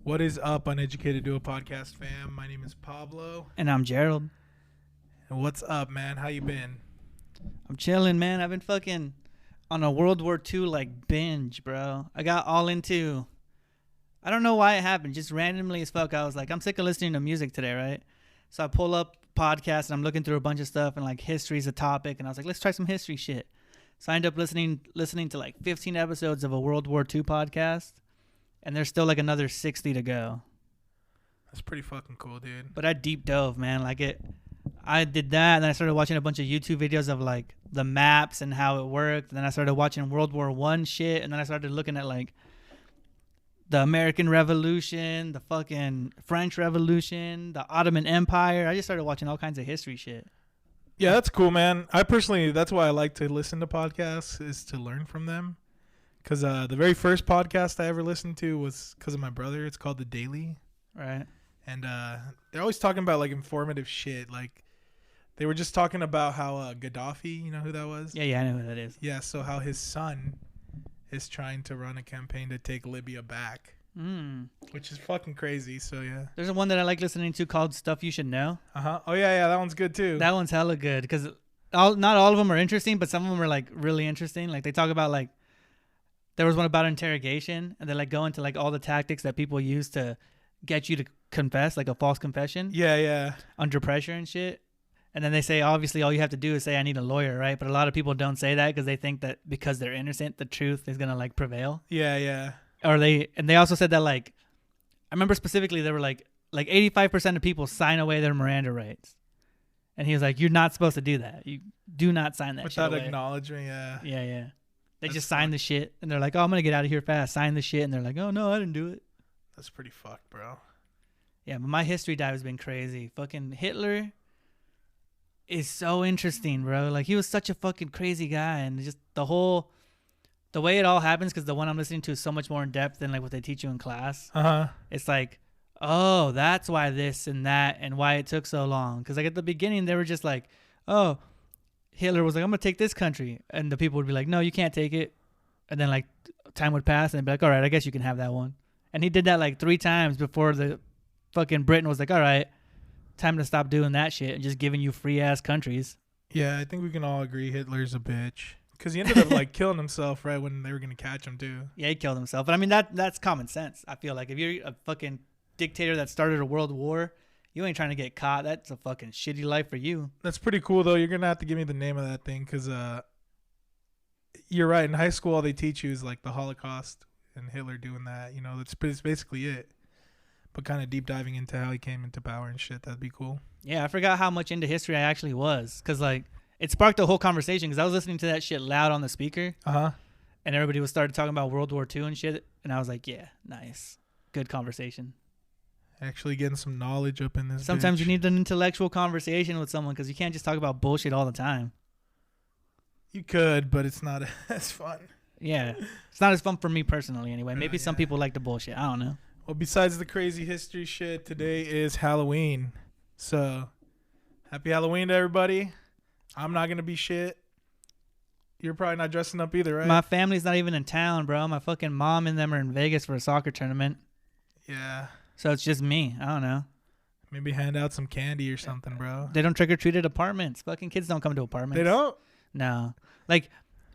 What is up, Uneducated Duo Podcast fam? My name is Pablo. And I'm Gerald. And what's up, man? How you been? I'm chilling, man. I've been fucking on a World War II like binge, bro. I got all into, I don't know why it happened. Just randomly as fuck. I was like, I'm sick of listening to music today, right? So I pull up podcasts and I'm looking through a bunch of stuff and like history's a topic. And I was like, let's try some history shit. So I end up listening to like 15 episodes of a World War II podcast. And there's still like another 60 to go. That's pretty fucking cool, dude. But I deep dove, man. I did that, and then I started watching a bunch of YouTube videos of like the maps and how it worked. And then I started watching World War I shit, and then I started looking at like the American Revolution, the fucking French Revolution, the Ottoman Empire. I just started watching all kinds of history shit. Yeah, that's cool, man. I personally, that's why I like to listen to podcasts, is to learn from them. Because the very first podcast I ever listened to was because of my brother. It's called The Daily. Right. And they're always talking about like informative shit. Like they were just talking about how Gaddafi, you know who that was? Yeah, I know who that is. Yeah, so how his son is trying to run a campaign to take Libya back. Which is fucking crazy. So yeah. There's one that I like listening to called Stuff You Should Know. Oh yeah, that one's good too. That one's hella good because not all of them are interesting, but some of them are like really interesting. Like they talk about like, there was one about interrogation, and they like go into like all the tactics that people use to get you to confess, like a false confession. Yeah. Under pressure and shit. And then they say, obviously, all you have to do is say, I need a lawyer, right? But a lot of people don't say that because they think that because they're innocent, the truth is going to like prevail. Yeah. And they also said that like, I remember specifically, they were like 85% of people sign away their Miranda rights. And he was like, you're not supposed to do that. You do not sign that shit away. Without acknowledgement, yeah. Yeah. They just sign the shit, and they're like, oh, I'm going to get out of here fast. Sign the shit, and they're like, oh, no, I didn't do it. That's pretty fucked, bro. Yeah, but my history dive has been crazy. Fucking Hitler is so interesting, bro. Like, he was such a fucking crazy guy, and just the way it all happens, because the one I'm listening to is so much more in depth than, like, what they teach you in class. It's like, oh, that's why this and that and why it took so long. Because, like, at the beginning, they were just like, oh, Hitler was like, I'm going to take this country. And the people would be like, no, you can't take it. And then, like, time would pass, and they'd be like, all right, I guess you can have that one. And he did that, like, 3 times before the fucking Britain was like, all right, time to stop doing that shit and just giving you free-ass countries. Yeah, I think we can all agree Hitler's a bitch. Because he ended up, like, killing himself right when they were going to catch him, too. Yeah, he killed himself. But, I mean, that's common sense. I feel like if you're a fucking dictator that started a world war, you ain't trying to get caught. That's a fucking shitty life for you. That's pretty cool, though. You're going to have to give me the name of that thing because you're right. In high school, all they teach you is, like, the Holocaust and Hitler doing that. You know, that's basically it. But kind of deep diving into how he came into power and shit, that'd be cool. Yeah, I forgot how much into history I actually was because, like, it sparked a whole conversation because I was listening to that shit loud on the speaker. And everybody was started talking about World War II and shit. And I was like, yeah, nice. Good conversation. Actually getting some knowledge up in this. Sometimes bitch. You need an intellectual conversation with someone because you can't just talk about bullshit all the time. You could, but it's not as fun. Yeah. It's not as fun for me personally anyway. Maybe some people like the bullshit. I don't know. Well, besides the crazy history shit, today is Halloween. So, happy Halloween to everybody. I'm not going to be shit. You're probably not dressing up either, right? My family's not even in town, bro. My fucking mom and them are in Vegas for a soccer tournament. Yeah. So it's just me. I don't know. Maybe hand out some candy or something, bro. They don't trick-or-treat at apartments. Fucking kids don't come to apartments. They don't? No. Like,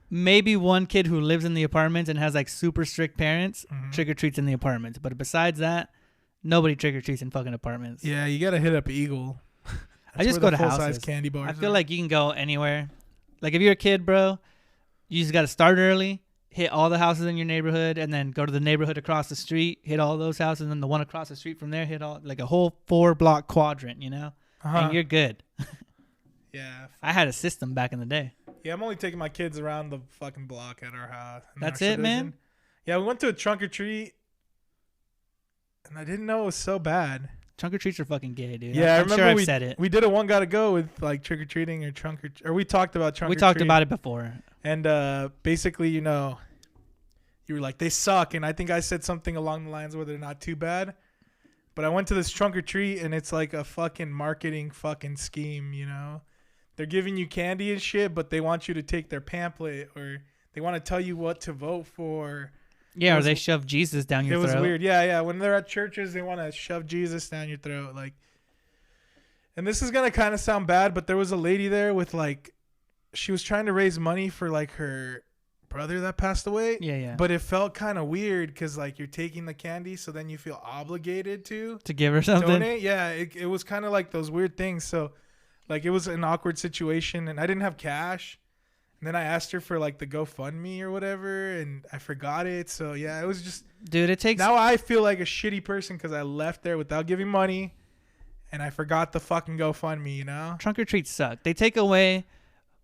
maybe one kid who lives in the apartments and has, like, super strict parents trick-or-treats in the apartments. But besides that, nobody trick-or-treats in fucking apartments. Yeah, you got to hit up Eagle. I just go to houses. Full-size candy bars. I feel like you can go anywhere. Like, if you're a kid, bro, you just got to start early. Hit all the houses in your neighborhood, and then go to the neighborhood across the street, hit all those houses, and then the one across the street from there, hit all, like a whole 4-block quadrant, you know? And you're good. Yeah. I had a system back in the day. Yeah, I'm only taking my kids around the fucking block at our house. That's it, man? Yeah, we went to a trunk or treat, and I didn't know it was so bad. Trunk or treats are fucking gay, dude. Yeah, I'm sure I've said it. We did a one gotta go with like trick or treating or we talked about trunk or treat. We talked about it before. And basically, you know, you were like, they suck. And I think I said something along the lines where they're not too bad. But I went to this trunk or treat, and it's like a fucking marketing fucking scheme, you know? They're giving you candy and shit, but they want you to take their pamphlet, or they want to tell you what to vote for. Yeah, or they shove Jesus down your throat. throat. It was weird. Yeah. When they're at churches, they want to shove Jesus down your throat. Like, and this is going to kind of sound bad, but there was a lady there with like, she was trying to raise money for like her brother that passed away. Yeah. But it felt kind of weird because like you're taking the candy, so then you feel obligated to give her something. donate. Yeah, it was kind of like those weird things. So like it was an awkward situation, and I didn't have cash. And then I asked her for like the GoFundMe or whatever, and I forgot it. So yeah, it was just, dude, it takes. Now I feel like a shitty person because I left there without giving money, and I forgot the fucking GoFundMe. You know, trunk or treats suck. They take away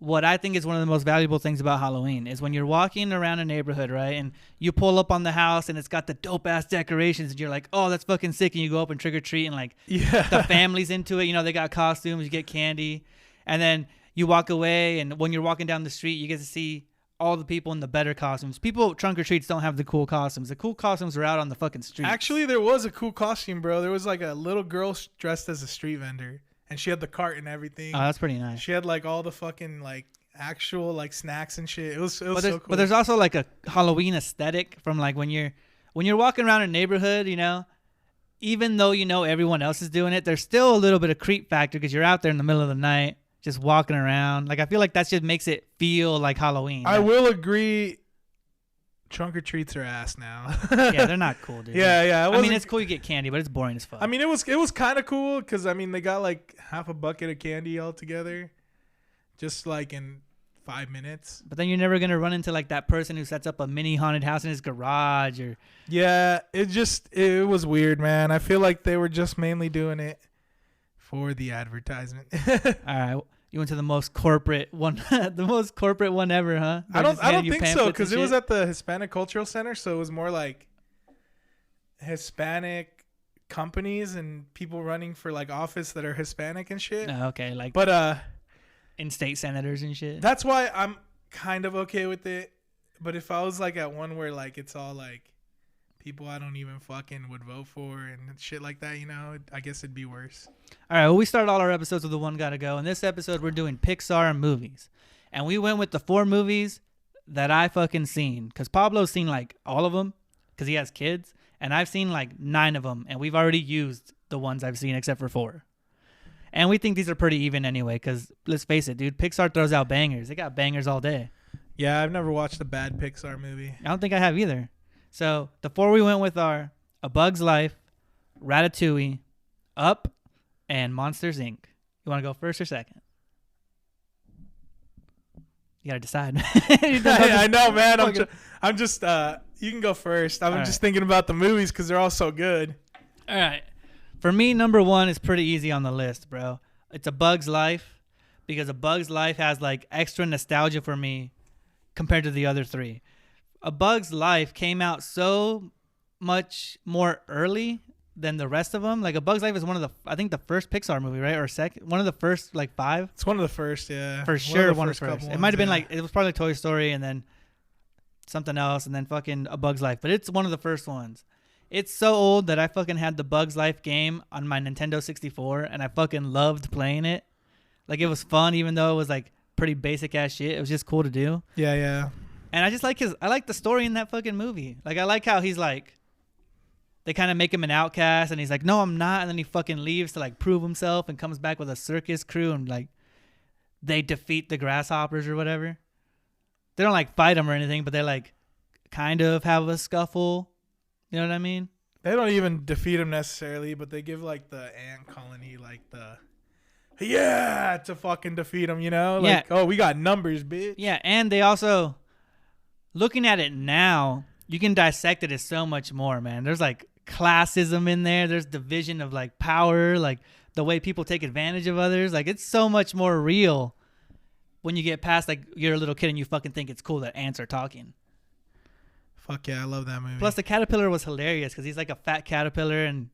what I think is one of the most valuable things about Halloween is when you're walking around a neighborhood, right, and you pull up on the house and it's got the dope ass decorations, and you're like, oh, that's fucking sick, and you go up and trick or treat, and like the family's into it. You know, they got costumes, you get candy, and then you walk away, and when you're walking down the street, you get to see all the people in the better costumes. People trunk or treats don't have the cool costumes. The cool costumes are out on the fucking street. Actually, there was a cool costume, bro. There was like a little girl dressed as a street vendor, and she had the cart and everything. Oh, that's pretty nice. She had like all the fucking like actual like snacks and shit. It was so cool. But there's also like a Halloween aesthetic from like when you're walking around a neighborhood, you know, even though you know everyone else is doing it, there's still a little bit of creep factor because you're out there in the middle of the night just walking around. Like I feel like that just makes it feel like Halloween. I will agree. Trunk or treats are ass now. Yeah, they're not cool, dude. Yeah. I mean, it's cool you get candy, but it's boring as fuck. I mean, it was kind of cool because I mean they got like half a bucket of candy all together, just like in 5 minutes. But then you're never gonna run into like that person who sets up a mini haunted house in his garage or. Yeah, it was weird, man. I feel like they were just mainly doing it for the advertisement. All right. You went to the most corporate one, the most corporate one ever, huh? I don't think so because it was at the Hispanic Cultural Center, so it was more like Hispanic companies and people running for like office that are Hispanic and shit. Oh, okay, like in-state senators and shit. That's why I'm kind of okay with it. But if I was like at one where like it's all like people I don't even fucking would vote for and shit like that, you know, I guess it'd be worse. All right, well, we started all our episodes with the one gotta go. In this episode, we're doing Pixar movies. And we went with the 4 movies that I fucking seen. Because Pablo's seen like all of them because he has kids. And I've seen like 9 of them. And we've already used the ones I've seen except for 4. And we think these are pretty even anyway because let's face it, dude, Pixar throws out bangers. They got bangers all day. Yeah, I've never watched a bad Pixar movie. I don't think I have either. So the 4 we went with are A Bug's Life, Ratatouille, Up, and Monsters, Inc. You want to go first or second? You got to decide. I know, man. I'm just you can go first. I'm just thinking about the movies because they're all so good. All right. For me, number 1 is pretty easy on the list, bro. It's A Bug's Life because A Bug's Life has like extra nostalgia for me compared to the other 3. A Bug's Life came out so much more early than the rest of them. Like A Bug's Life is one of the, I think the first Pixar movie, right? Or second, one of the first like 5. It's one of the first, yeah. For sure, one of the first. It might have been like, it was probably Toy Story and then something else and then fucking A Bug's Life. But it's one of the first ones. It's so old that I fucking had the Bug's Life game on my Nintendo 64 and I fucking loved playing it. Like it was fun even though it was like pretty basic ass shit. It was just cool to do. Yeah. And I just like I like the story in that fucking movie. Like I like how he's like, they kind of make him an outcast and he's like, no, I'm not. And then he fucking leaves to like prove himself and comes back with a circus crew and like they defeat the grasshoppers or whatever. They don't like fight him or anything, but they like kind of have a scuffle. You know what I mean? They don't even defeat him necessarily, but they give like the ant colony like the to fucking defeat him, you know? Like, oh, we got numbers, bitch. Yeah, and they also, looking at it now, you can dissect it as so much more, man. There's like classism in there. There's division of like power, like the way people take advantage of others. Like it's so much more real when you get past like you're a little kid and you fucking think it's cool that ants are talking. Fuck yeah, I love that movie. Plus the caterpillar was hilarious because he's like a fat caterpillar and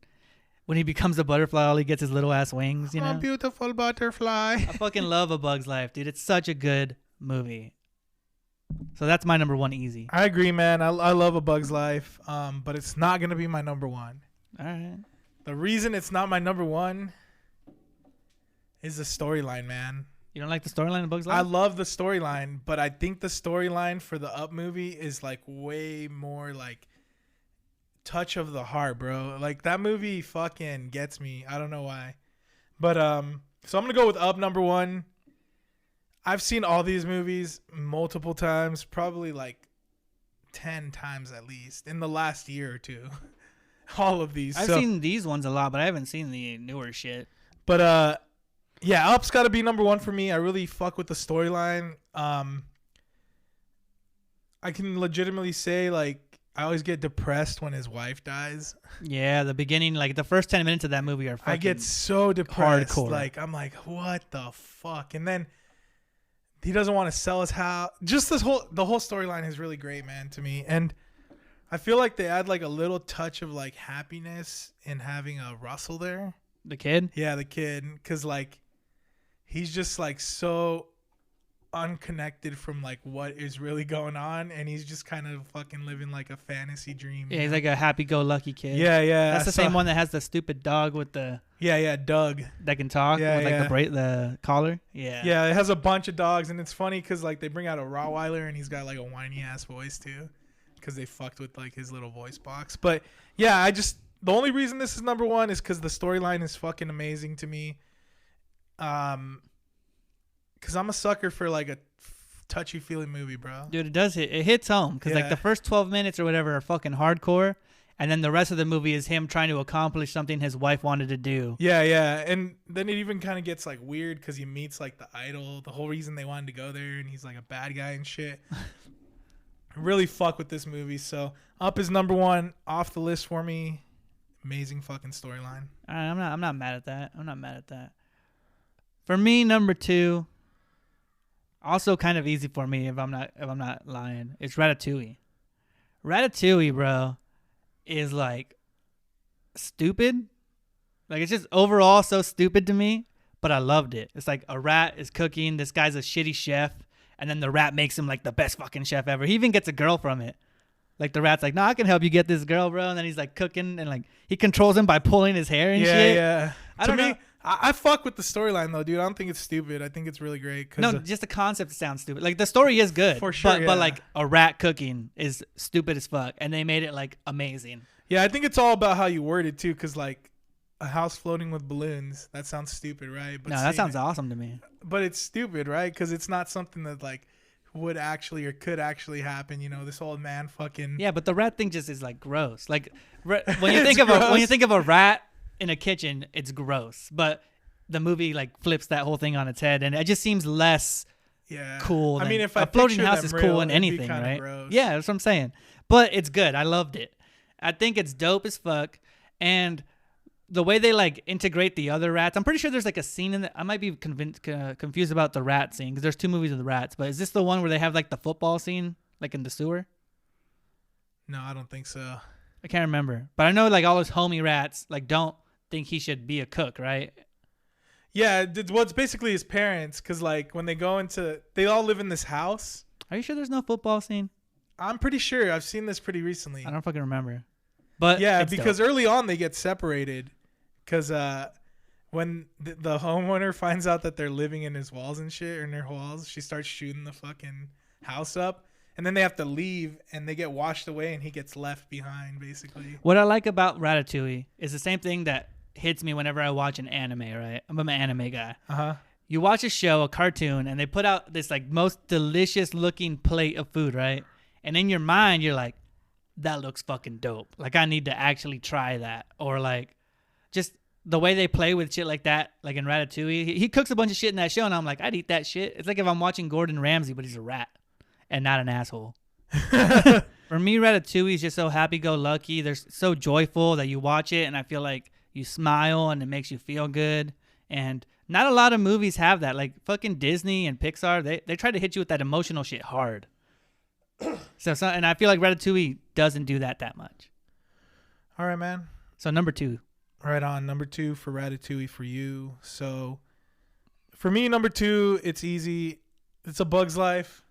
when he becomes a butterfly, all he gets is little ass wings, you know? Oh, beautiful butterfly. I fucking love A Bug's Life, dude. It's such a good movie. So that's my number 1 easy. I agree, man. I love A Bug's Life, but it's not going to be my number 1. All right. The reason it's not my number 1 is the storyline, man. You don't like the storyline of Bugs I Life? love the storyline, but I think the storyline for the Up movie is like way more like touch of the heart, bro. Like that movie fucking gets me. I don't know why. But so I'm going to go with Up number 1. I've seen all these movies multiple times, probably like 10 times at least in the last year or two. All of these. I've seen these ones a lot, but I haven't seen the newer shit. But yeah, Up's got to be number 1 for me. I really fuck with the storyline. I can legitimately say like I always get depressed when his wife dies. Yeah, the beginning, like the first 10 minutes of that movie are fucking I get so depressed. hardcore. Like I'm like, what the fuck? And then he doesn't want to sell his house. Just the whole storyline is really great, man, to me. And I feel like they add like a little touch of like happiness in having a Russell there. The kid? Yeah, the kid, because like he's just like so unconnected from like what is really going on, and he's just kind of fucking living like a fantasy dream. Yeah, he's like a happy-go-lucky kid. Yeah. That's the same one that has the stupid dog with the Doug that can talk with like the collar. Yeah, it has a bunch of dogs, and it's funny because like they bring out a Rottweiler, and he's got like a whiny ass voice too, because they fucked with like his little voice box. But yeah, the only reason this is number 1 is because the storyline is fucking amazing to me. Because I'm a sucker for like a touchy feeling movie, bro. Dude, it hits home because like the first 12 minutes or whatever are fucking hardcore, and then the rest of the movie is him trying to accomplish something his wife wanted to do. Yeah, and then it even kind of gets like weird because he meets like the idol, the whole reason they wanted to go there, and he's like a bad guy and shit. Really fuck with this movie. So Up is number 1 off the list for me. Amazing fucking storyline. I'm not mad at that. For me, number 2. Also, kind of easy for me if I'm not lying. It's Ratatouille. Ratatouille, bro, is like stupid. Like it's just overall so stupid to me, but I loved it. It's like a rat is cooking. This guy's a shitty chef, and then the rat makes him like the best fucking chef ever. He even gets a girl from it. Like the rat's like, "No, I can help you get this girl, bro." And then he's like cooking, and like he controls him by pulling his hair and shit. Yeah. I don't know. I fuck with the storyline though, dude. I don't think it's stupid. I think it's really great. No, just the concept sounds stupid. Like the story is good, for sure. But like a rat cooking is stupid as fuck, and they made it like amazing. Yeah, I think it's all about how you word it too, because like a house floating with balloons, that sounds stupid, right? But no, that sounds awesome to me. But it's stupid, right? Because it's not something that like would actually or could actually happen. You know, this old man fucking. Yeah, but the rat thing just is like gross. Like when you think of a rat in a kitchen, it's gross, but the movie like flips that whole thing on its head, and it just seems less cool. I mean, if a floating house is cool in anything, right? Gross. Yeah, that's what I'm saying. But it's good. I loved it. I think it's dope as fuck, and the way they like integrate the other rats. I'm pretty sure there's like a scene in that. I might be confused about the rat scene because there's 2 movies of the rats. But is this the one where they have like the football scene, like in the sewer? No, I don't think so. I can't remember, but I know like all those homie rats like don't think he should be a cook, right? Yeah, well, it's basically his parents, because like when they all live in this house. Are you sure there's no football scene? I'm pretty sure. I've seen this pretty recently. I don't fucking remember. But yeah, because dope. early on they get separated, because when the homeowner finds out that they're living in his walls and shit, or in their walls, she starts shooting the fucking house up, and then they have to leave, and they get washed away, and he gets left behind, basically. What I like about Ratatouille is the same thing that hits me whenever I watch an anime, right? I'm an anime guy. Uh-huh. You watch a show, a cartoon, and they put out this like most delicious looking plate of food, right? And in your mind, you're like, that looks fucking dope. Like I need to actually try that. Or like just the way they play with shit like that, like in Ratatouille. He cooks a bunch of shit in that show, and I'm like, I'd eat that shit. It's like if I'm watching Gordon Ramsay, but he's a rat and not an asshole. For me, Ratatouille is just so happy-go-lucky. They're so joyful that you watch it, and I feel like you smile, and it makes you feel good. And not a lot of movies have that. Like fucking Disney and Pixar, they try to hit you with that emotional shit hard. And I feel like Ratatouille doesn't do that much. All right, man. So number 2. Right on. Number 2 for Ratatouille for you. So for me, number 2, it's easy. It's A Bug's Life.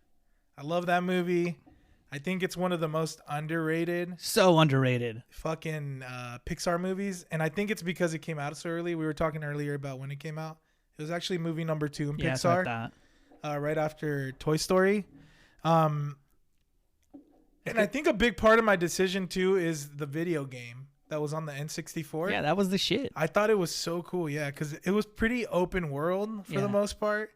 I love that movie. I think it's one of the most underrated. So underrated. Fucking Pixar movies. And I think it's because it came out so early. We were talking earlier about when it came out. It was actually movie number 2 in Yeah, that's what I Pixar, thought. right after Toy Story. And I think a big part of my decision too is the video game that was on the N64. Yeah, that was the shit. I thought it was so cool. Yeah, because it was pretty open world for the most part.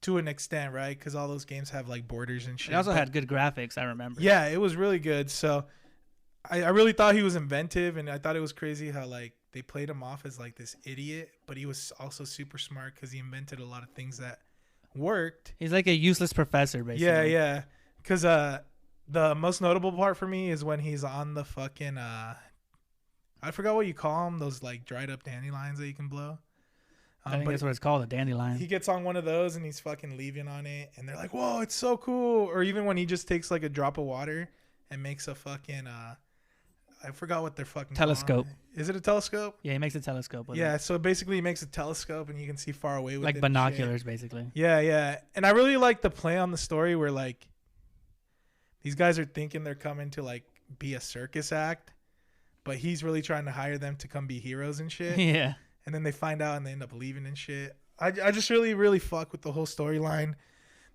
To an extent, right? Because all those games have like borders and shit. It also had good graphics, I remember. Yeah, it was really good. So I really thought he was inventive, and I thought it was crazy how like they played him off as like this idiot, but he was also super smart because he invented a lot of things that worked. He's like a useless professor, basically. Yeah. Because the most notable part for me is when he's on the fucking I forgot what you call them, those like dried up dandelions that you can blow. I think that's what it's called, a dandelion. He gets on one of those and he's fucking leaving on it, and they're like, "Whoa, it's so cool!" Or even when he just takes like a drop of water and makes a fucking I forgot what they're fucking telescope. Is it a telescope? Yeah, he makes a telescope. Yeah, so basically he makes a telescope and you can see far away with like it. binoculars, basically. Yeah, and I really like the play on the story where like these guys are thinking they're coming to like be a circus act, but he's really trying to hire them to come be heroes and shit. Yeah. And then they find out and they end up leaving and shit. I just really fuck with the whole storyline.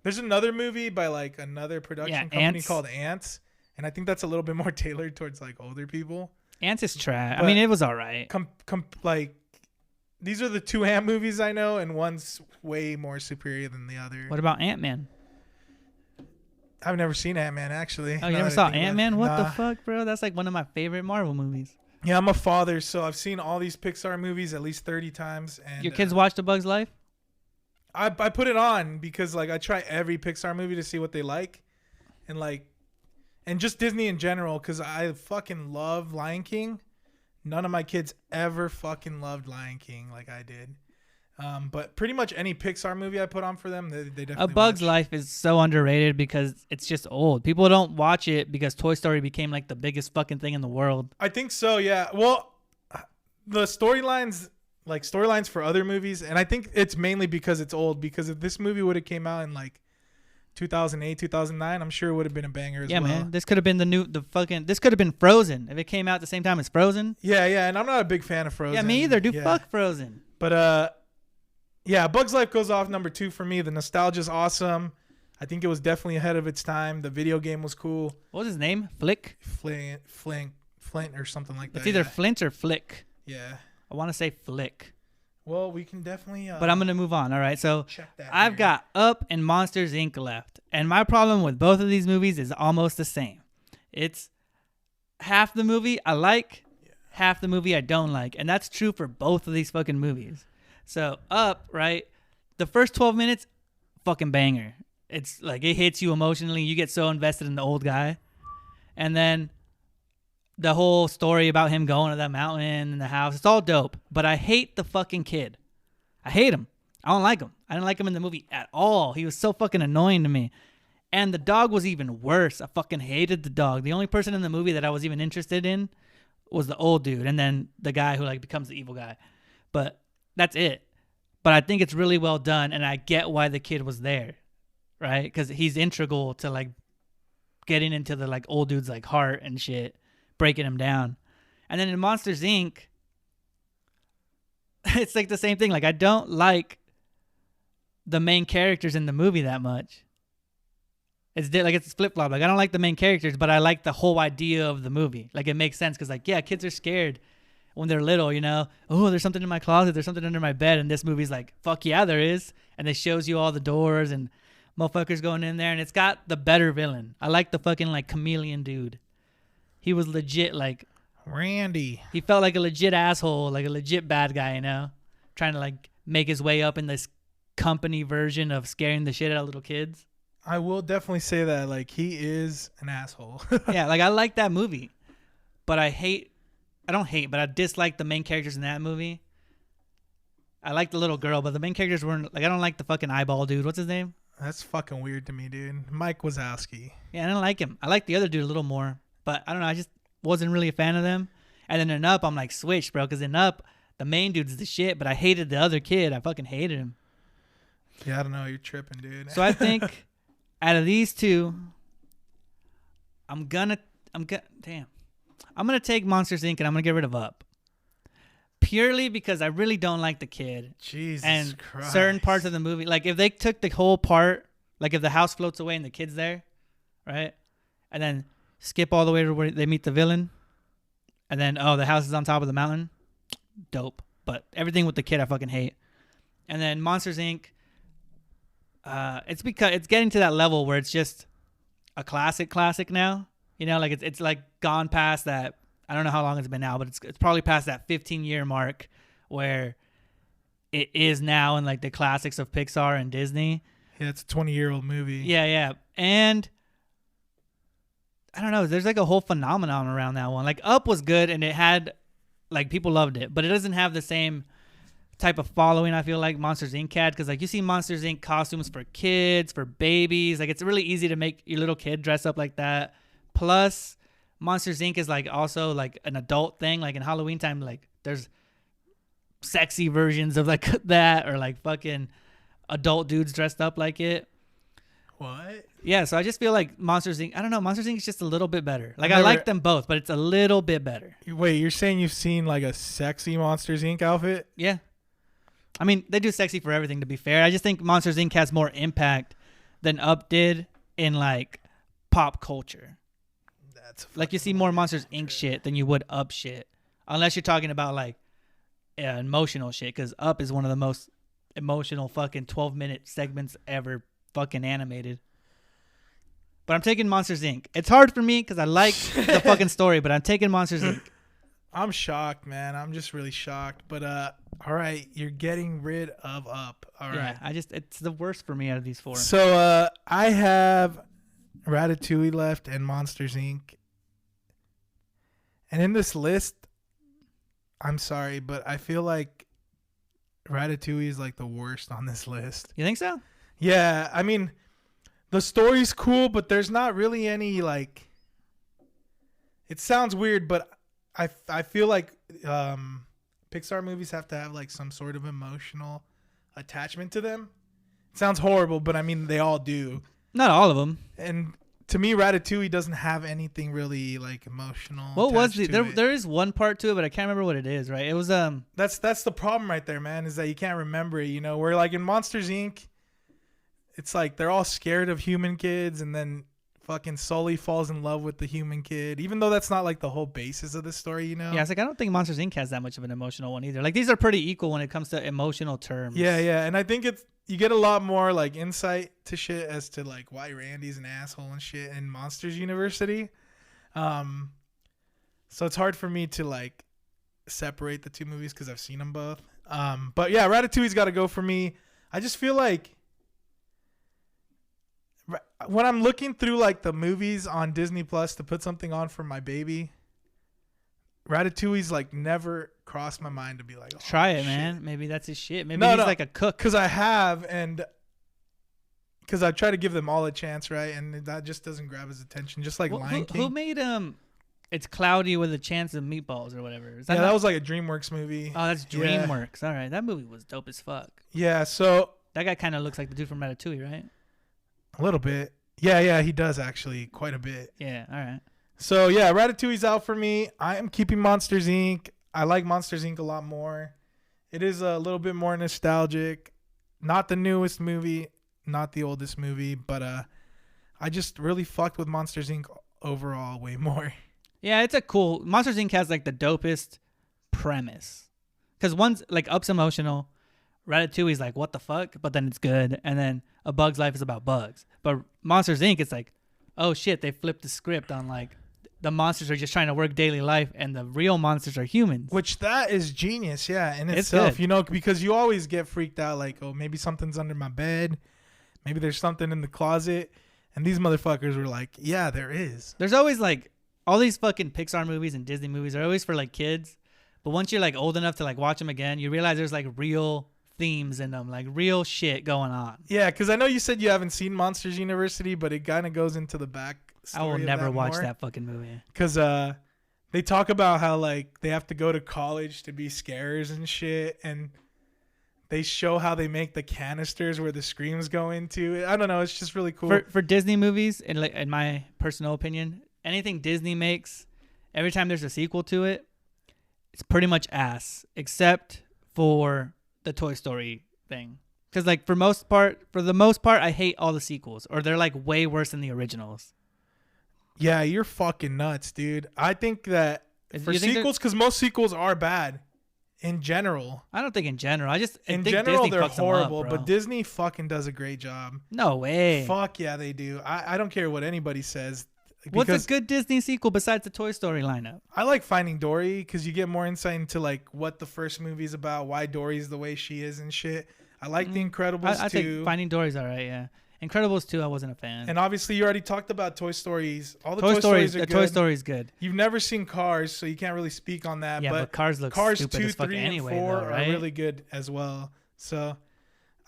There's another movie by like another production company called Ants, and I think that's a little bit more tailored towards like older people. Ants is trash. I mean, it was all right. Like these are the 2 Ant movies I know, and one's way more superior than the other. What about Ant-Man? I've never seen Ant-Man, actually. Oh, you never saw Ant-Man? What the fuck, bro? That's like one of my favorite Marvel movies. Yeah, I'm a father, so I've seen all these Pixar movies at least 30 times. And your kids watched A Bug's Life? I put it on because like I try every Pixar movie to see what they like, and just Disney in general, because I fucking love Lion King. None of my kids ever fucking loved Lion King like I did. But pretty much any Pixar movie I put on for them, they definitely A Bug's watch. Life is so underrated because it's just old. People don't watch it because Toy Story became like the biggest fucking thing in the world. I think so, yeah. Well, the storylines for other movies, and I think it's mainly because it's old, because if this movie would have came out in like 2008, 2009, I'm sure it would have been a banger as well. Yeah, man. This could have been this could have been Frozen if it came out at the same time as Frozen. Yeah, and I'm not a big fan of Frozen. Yeah, me either, dude. Yeah. Fuck Frozen. But yeah, Bug's Life goes off number 2 for me. The nostalgia's awesome. I think it was definitely ahead of its time. The video game was cool. What was his name? Flint or something like that. It's either Flint or Flick. Yeah. I want to say Flick. Well, we can definitely. But I'm gonna move on. All right, so I've got Up and Monsters Inc. left, and my problem with both of these movies is almost the same. It's half the movie I like, half the movie I don't like, and that's true for both of these fucking movies. So Up, right? The first 12 minutes, fucking banger. It's like it hits you emotionally. You get so invested in the old guy, and then the whole story about him going to that mountain and the house, it's all dope. But I hate the fucking kid. I hate him. I don't like him. I didn't like him in the movie at all. He was so fucking annoying to me. And the dog was even worse. I fucking hated the dog. The only person in the movie that I was even interested in was the old dude, and then the guy who like becomes the evil guy. But that's it. But I think it's really well done, and I get why the kid was there, right? Because he's integral to like getting into the like old dude's like heart and shit, breaking him down. And then in Monsters Inc., it's like the same thing. Like I don't like the main characters in the movie that much. It's flip flop. Like I don't like the main characters, but I like the whole idea of the movie. Like it makes sense because like yeah, kids are scared when they're little, you know. Oh, there's something in my closet. There's something under my bed. And this movie's like, fuck yeah, there is. And it shows you all the doors and motherfuckers going in there. And it's got the better villain. I like the fucking like chameleon dude. He was legit like Randy. He felt like a legit asshole, like a legit bad guy, you know, trying to like make his way up in this company version of scaring the shit out of little kids. I will definitely say that like he is an asshole. Yeah, like I like that movie, but I dislike the main characters in that movie. I like the little girl, but the main characters weren't like, I don't like the fucking eyeball dude. What's his name? That's fucking weird to me, dude. Mike Wazowski. Yeah, I don't like him. I like the other dude a little more, but I don't know. I just wasn't really a fan of them. And then in Up, I'm like switched, bro, because in Up, the main dude's the shit, but I hated the other kid. I fucking hated him. Yeah, I don't know. You're tripping, dude. So I think out of these two, I'm gonna take Monsters Inc. and I'm gonna get rid of Up purely because I really don't like the kid. Jesus and Christ. certain parts of the movie, like if they took the whole part, like if the house floats away and the kid's there, right? And then skip all the way to where they meet the villain. And then, the house is on top of the mountain. Dope. But everything with the kid I fucking hate. And then Monsters, Inc., it's because it's getting to that level where it's just a classic now. You know, like it's like gone past that. I don't know how long it's been now, but it's probably past that 15-year mark where it is now in like the classics of Pixar and Disney. Yeah, it's a 20-year-old movie. Yeah. And I don't know. There's like a whole phenomenon around that one. Like Up was good and it had like people loved it, but it doesn't have the same type of following I feel like Monsters Inc. had, because like you see Monsters Inc. costumes for kids, for babies. Like it's really easy to make your little kid dress up like that. Plus, Monsters Inc. is like also like an adult thing. Like in Halloween time, like there's sexy versions of like that, or like fucking adult dudes dressed up like it. What? Yeah, so I just feel like Monsters Inc. I don't know. Monsters Inc. is just a little bit better. Like I like them both, but it's a little bit better. Wait, you're saying you've seen like a sexy Monsters Inc. outfit? Yeah. I mean, they do sexy for everything, to be fair. I just think Monsters Inc. has more impact than Up did in like pop culture. That's like you see more Monsters Inc. shit than you would Up shit, unless you're talking about like emotional shit. Because Up is one of the most emotional fucking 12-minute segments ever fucking animated. But I'm taking Monsters Inc. It's hard for me because I like the fucking story, but I'm taking Monsters Inc. I'm shocked, man. I'm just really shocked. But all right, you're getting rid of Up. All right. Yeah, it's the worst for me out of these four. So I have Ratatouille left and Monsters Inc. And in this list, I'm sorry, but I feel like Ratatouille is like the worst on this list. You think so? Yeah, I mean, the story's cool, but there's not really any like. It sounds weird, but I feel like Pixar movies have to have like some sort of emotional attachment to them. It sounds horrible, but I mean they all do. Not all of them. And to me, Ratatouille doesn't have anything really like emotional. What was the there is one part to it, but I can't remember what it is. Right? It was That's the problem right there, man. Is that you can't remember it. You know, where like in Monsters Inc. It's like they're all scared of human kids, and then fucking Sully falls in love with the human kid, even though that's not like the whole basis of the story, you know? Yeah, it's like I don't think Monsters Inc. has that much of an emotional one either. Like these are pretty equal when it comes to emotional terms. Yeah, and I think you get a lot more like insight to shit as to like why Randy's an asshole and shit in Monsters University. So it's hard for me to like separate the two movies because I've seen them both. But yeah, Ratatouille's got to go for me. I just feel like when I'm looking through like the movies on Disney Plus to put something on for my baby, Ratatouille's like never crossed my mind to be like, try it, shit, man. Maybe that's his shit. Maybe he's like a cook. Because I have, and because I try to give them all a chance, right? And that just doesn't grab his attention. Just like Lion King. Who made It's Cloudy with a Chance of Meatballs or whatever? That was like a DreamWorks movie. Oh, that's DreamWorks. Yeah. All right, that movie was dope as fuck. Yeah, so that guy kind of looks like the dude from Ratatouille, right? A little bit. Yeah, he does actually quite a bit. Yeah, all right. So yeah, Ratatouille's out for me. I am keeping Monsters Inc. I like Monsters Inc. a lot more. It is a little bit more nostalgic. Not the newest movie, not the oldest movie, but I just really fucked with Monsters Inc. overall way more. Yeah, it's a cool. Monsters Inc. has like the dopest premise. Because one's like Up's emotional. Ratatouille's like, what the fuck? But then it's good. And then A Bug's Life is about bugs. But Monsters Inc., it's like, oh shit, they flipped the script on like the monsters are just trying to work daily life and the real monsters are humans. Which that is genius, yeah, in it's itself. Good. You know, because you always get freaked out like, oh, maybe something's under my bed. Maybe there's something in the closet. And these motherfuckers were like, yeah, there is. There's always like all these fucking Pixar movies and Disney movies are always for like kids. But once you're like old enough to like watch them again, you realize there's like real themes in them, like real shit going on. Yeah, because I know you said you haven't seen Monsters University, but it kind of goes into the back story. I will never watch more. that fucking movie. Because they talk about how like they have to go to college to be scarers and shit, and they show how they make the canisters where the screams go into. I don't know, it's just really cool. For Disney movies, in my personal opinion, anything Disney makes, every time there's a sequel to it, it's pretty much ass, except for the Toy Story thing. Because like for the most part, I hate all the sequels, or they're like way worse than the originals. Yeah, you're fucking nuts, dude. I think that for sequels, because most sequels are bad. In general. I don't think in general. I think general, Disney they're fucks horrible, them up, bro. but Disney fucking does a great job. No way. Fuck yeah, they do. I don't care what anybody says. What's a good Disney sequel besides the Toy Story lineup? I like Finding Dory because you get more insight into like what the first movie's about, why Dory's the way she is and shit. I like The Incredibles I too. think Finding Dory's all right, yeah. Incredibles 2, I wasn't a fan. And obviously, you already talked about Toy Stories. All the Toy Stories are good. Toy Story's good. You've never seen Cars, so you can't really speak on that. Yeah, but Cars looks stupid 2, as fuck 3, anyway, and 4 though, right? are really good as well. So,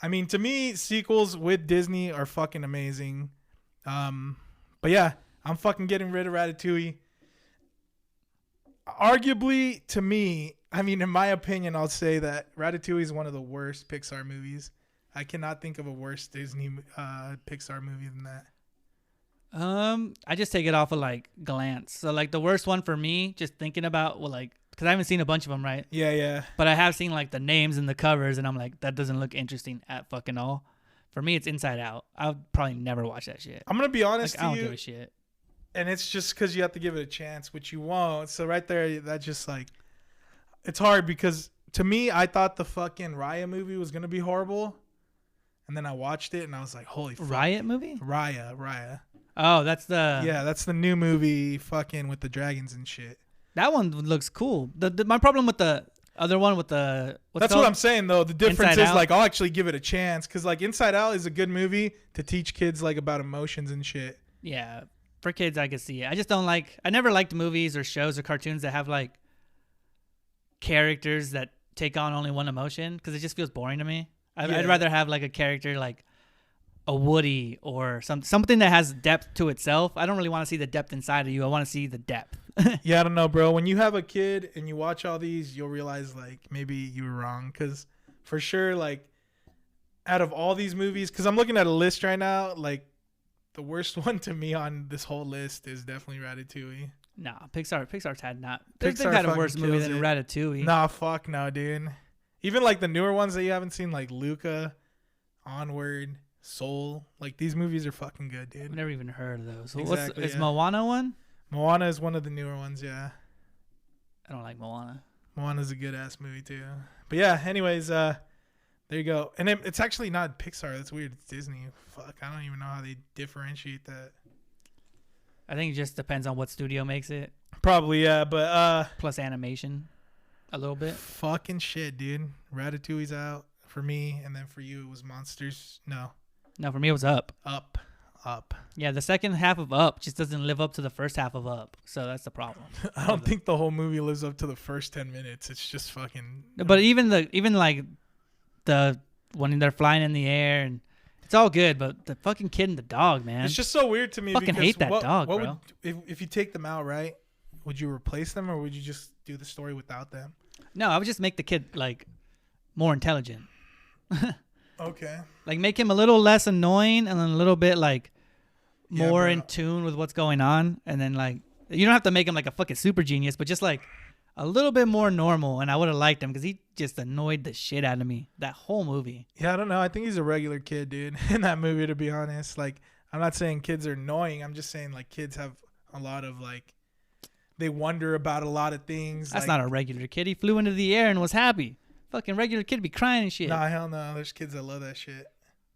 I mean, to me, sequels with Disney are fucking amazing. But yeah, I'm fucking getting rid of Ratatouille. Arguably, to me, I mean, in my opinion, I'll say that Ratatouille is one of the worst Pixar movies. I cannot think of a worse Disney Pixar movie than that. I just take it off of like glance. So like the worst one for me, just thinking about, well, like, because I haven't seen a bunch of them, right? Yeah. But I have seen like the names and the covers, and I'm like, that doesn't look interesting at fucking all. For me, it's Inside Out. I'll probably never watch that shit. I'm gonna be honest Like, to I you. don't give a shit. And it's just because you have to give it a chance, which you won't. So right there, that just like, it's hard because to me, I thought the fucking Raya movie was gonna be horrible. And then I watched it and I was like, holy fuck. Riot movie? Raya. Oh, that's the... Yeah, that's the new movie fucking with the dragons and shit. That one looks cool. My problem with the other one with the... That's what I'm saying, though. The difference Inside is, Out? like, I'll actually give it a chance. Because, like, Inside Out is a good movie to teach kids, like, about emotions and shit. Yeah, for kids, I can see it. I just don't like... I never liked movies or shows or cartoons that have, like, characters that take on only one emotion. Because it just feels boring to me. I'd rather have like a character like a Woody or something that has depth to itself. I don't really want to see the depth inside of you. I want to see the depth. Yeah, I don't know, bro. When you have a kid and you watch all these, you'll realize like maybe you were wrong. Because for sure, like out of all these movies, because I'm looking at a list right now, like the worst one to me on this whole list is definitely Ratatouille. Nah, Pixar's had not. Pixar They've had a fucking worse movie kills than it. Ratatouille. Nah, fuck no, dude. Even like the newer ones that you haven't seen, like Luca, Onward, Soul, like these movies are fucking good, dude. I've never even heard of those. Exactly, Is yeah. Moana one? Moana is one of the newer ones, yeah. I don't like Moana. Moana's a good ass movie too. But yeah, anyways, there you go. And it's actually not Pixar. That's weird. It's Disney. Fuck, I don't even know how they differentiate that. I think it just depends on what studio makes it. Probably, yeah, but Plus animation, a little bit. fucking shit, dude. Ratatouille's out for me, and then for you it was Monsters. No, For me it was Up. Up. Yeah, the second half of Up just doesn't live up to the first half of Up, so that's the problem. I don't think the whole movie lives up to the first 10 minutes. It's just fucking. But even like the when they're flying in the air and it's all good, but the fucking kid and the dog, man. It's just so weird to me. Fucking because hate that dog, what bro. If you take them out, right? Would you replace them or would you just do the story without them? No, I would just make the kid like more intelligent. Okay. Like make him a little less annoying and then a little bit like Yeah, more bro. in tune with what's going on, and then like you don't have to make him like a fucking super genius, but just like a little bit more normal. And I would have liked him because he just annoyed the shit out of me that whole movie. Yeah, I don't know. I think he's a regular kid, dude, in that movie, to be honest. Like, I'm not saying kids are annoying. I'm just saying, like, kids have a lot of, like, they wonder about a lot of things. That's like, not a regular kid. He flew into the air and was happy. Fucking regular kid be crying and shit. Nah, hell no. There's kids that love that shit.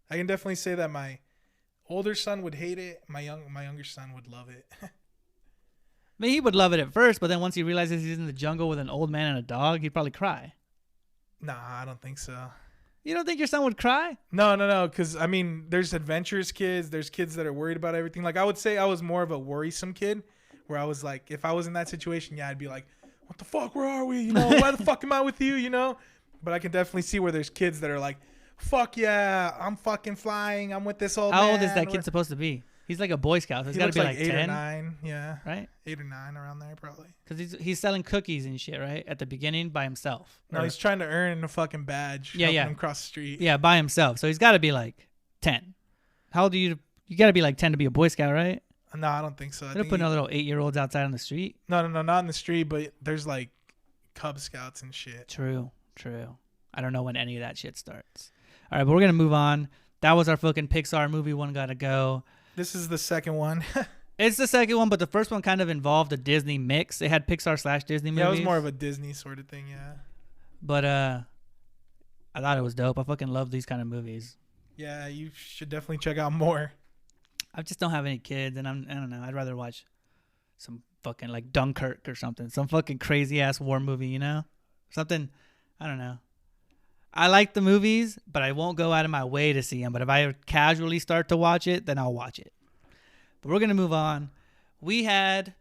I can definitely say that my older son would hate it. My younger son would love it. I mean, he would love it at first, but then once he realizes he's in the jungle with an old man and a dog, he'd probably cry. Nah, I don't think so. You don't think your son would cry? No. Because, I mean, there's adventurous kids. There's kids that are worried about everything. Like, I would say I was more of a worrisome kid where I was like, if I was in that situation, yeah, I'd be like, what the fuck? Where are we? You know, why the fuck am I with you? You know? But I can definitely see where there's kids that are like, fuck yeah, I'm fucking flying. I'm with this old man. How old is that kid supposed to be? He's like a Boy Scout. So he's He got to looks be like 8 10, or 9. Yeah. right? 8 or 9 around there probably. Because he's selling cookies and shit, right? At the beginning by himself. No, he's trying to earn a fucking badge. Yeah, helping yeah. him cross the street. Yeah, by himself. So he's got to be like 10. How old are you? You got to be like 10 to be a Boy Scout, right? No, I don't think so. They're putting a little 8-year-olds outside on the street. No, not in the street, but there's like Cub Scouts and shit. True. I don't know when any of that shit starts. All right, but we're going to move on. That was our fucking Pixar movie. One gotta go. This is the second one. It's the second one, but the first one kind of involved a Disney mix. It had Pixar/Disney movies. Yeah, it was more of a Disney sort of thing, yeah. But I thought it was dope. I fucking love these kind of movies. Yeah, you should definitely check out more. I just don't have any kids, and I don't know. I'd rather watch some fucking like Dunkirk or something. Some fucking crazy ass war movie, you know? Something, I don't know. I like the movies, but I won't go out of my way to see them. But if I casually start to watch it, then I'll watch it. But we're going to move on. We had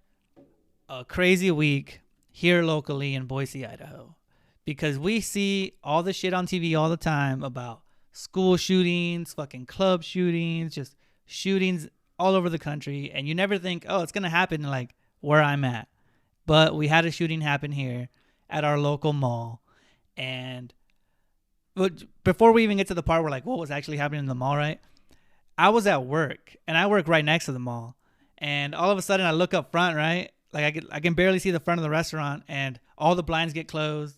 a crazy week here locally in Boise, Idaho. Because we see all the shit on TV all the time about school shootings, fucking club shootings, just shootings all over the country. And you never think, oh, it's going to happen like where I'm at. But we had a shooting happen here at our local mall. And but before we even get to the part where like what was actually happening in the mall, right? I was at work, and I work right next to the mall. And all of a sudden, I look up front, right? Like I can barely see the front of the restaurant, and all the blinds get closed.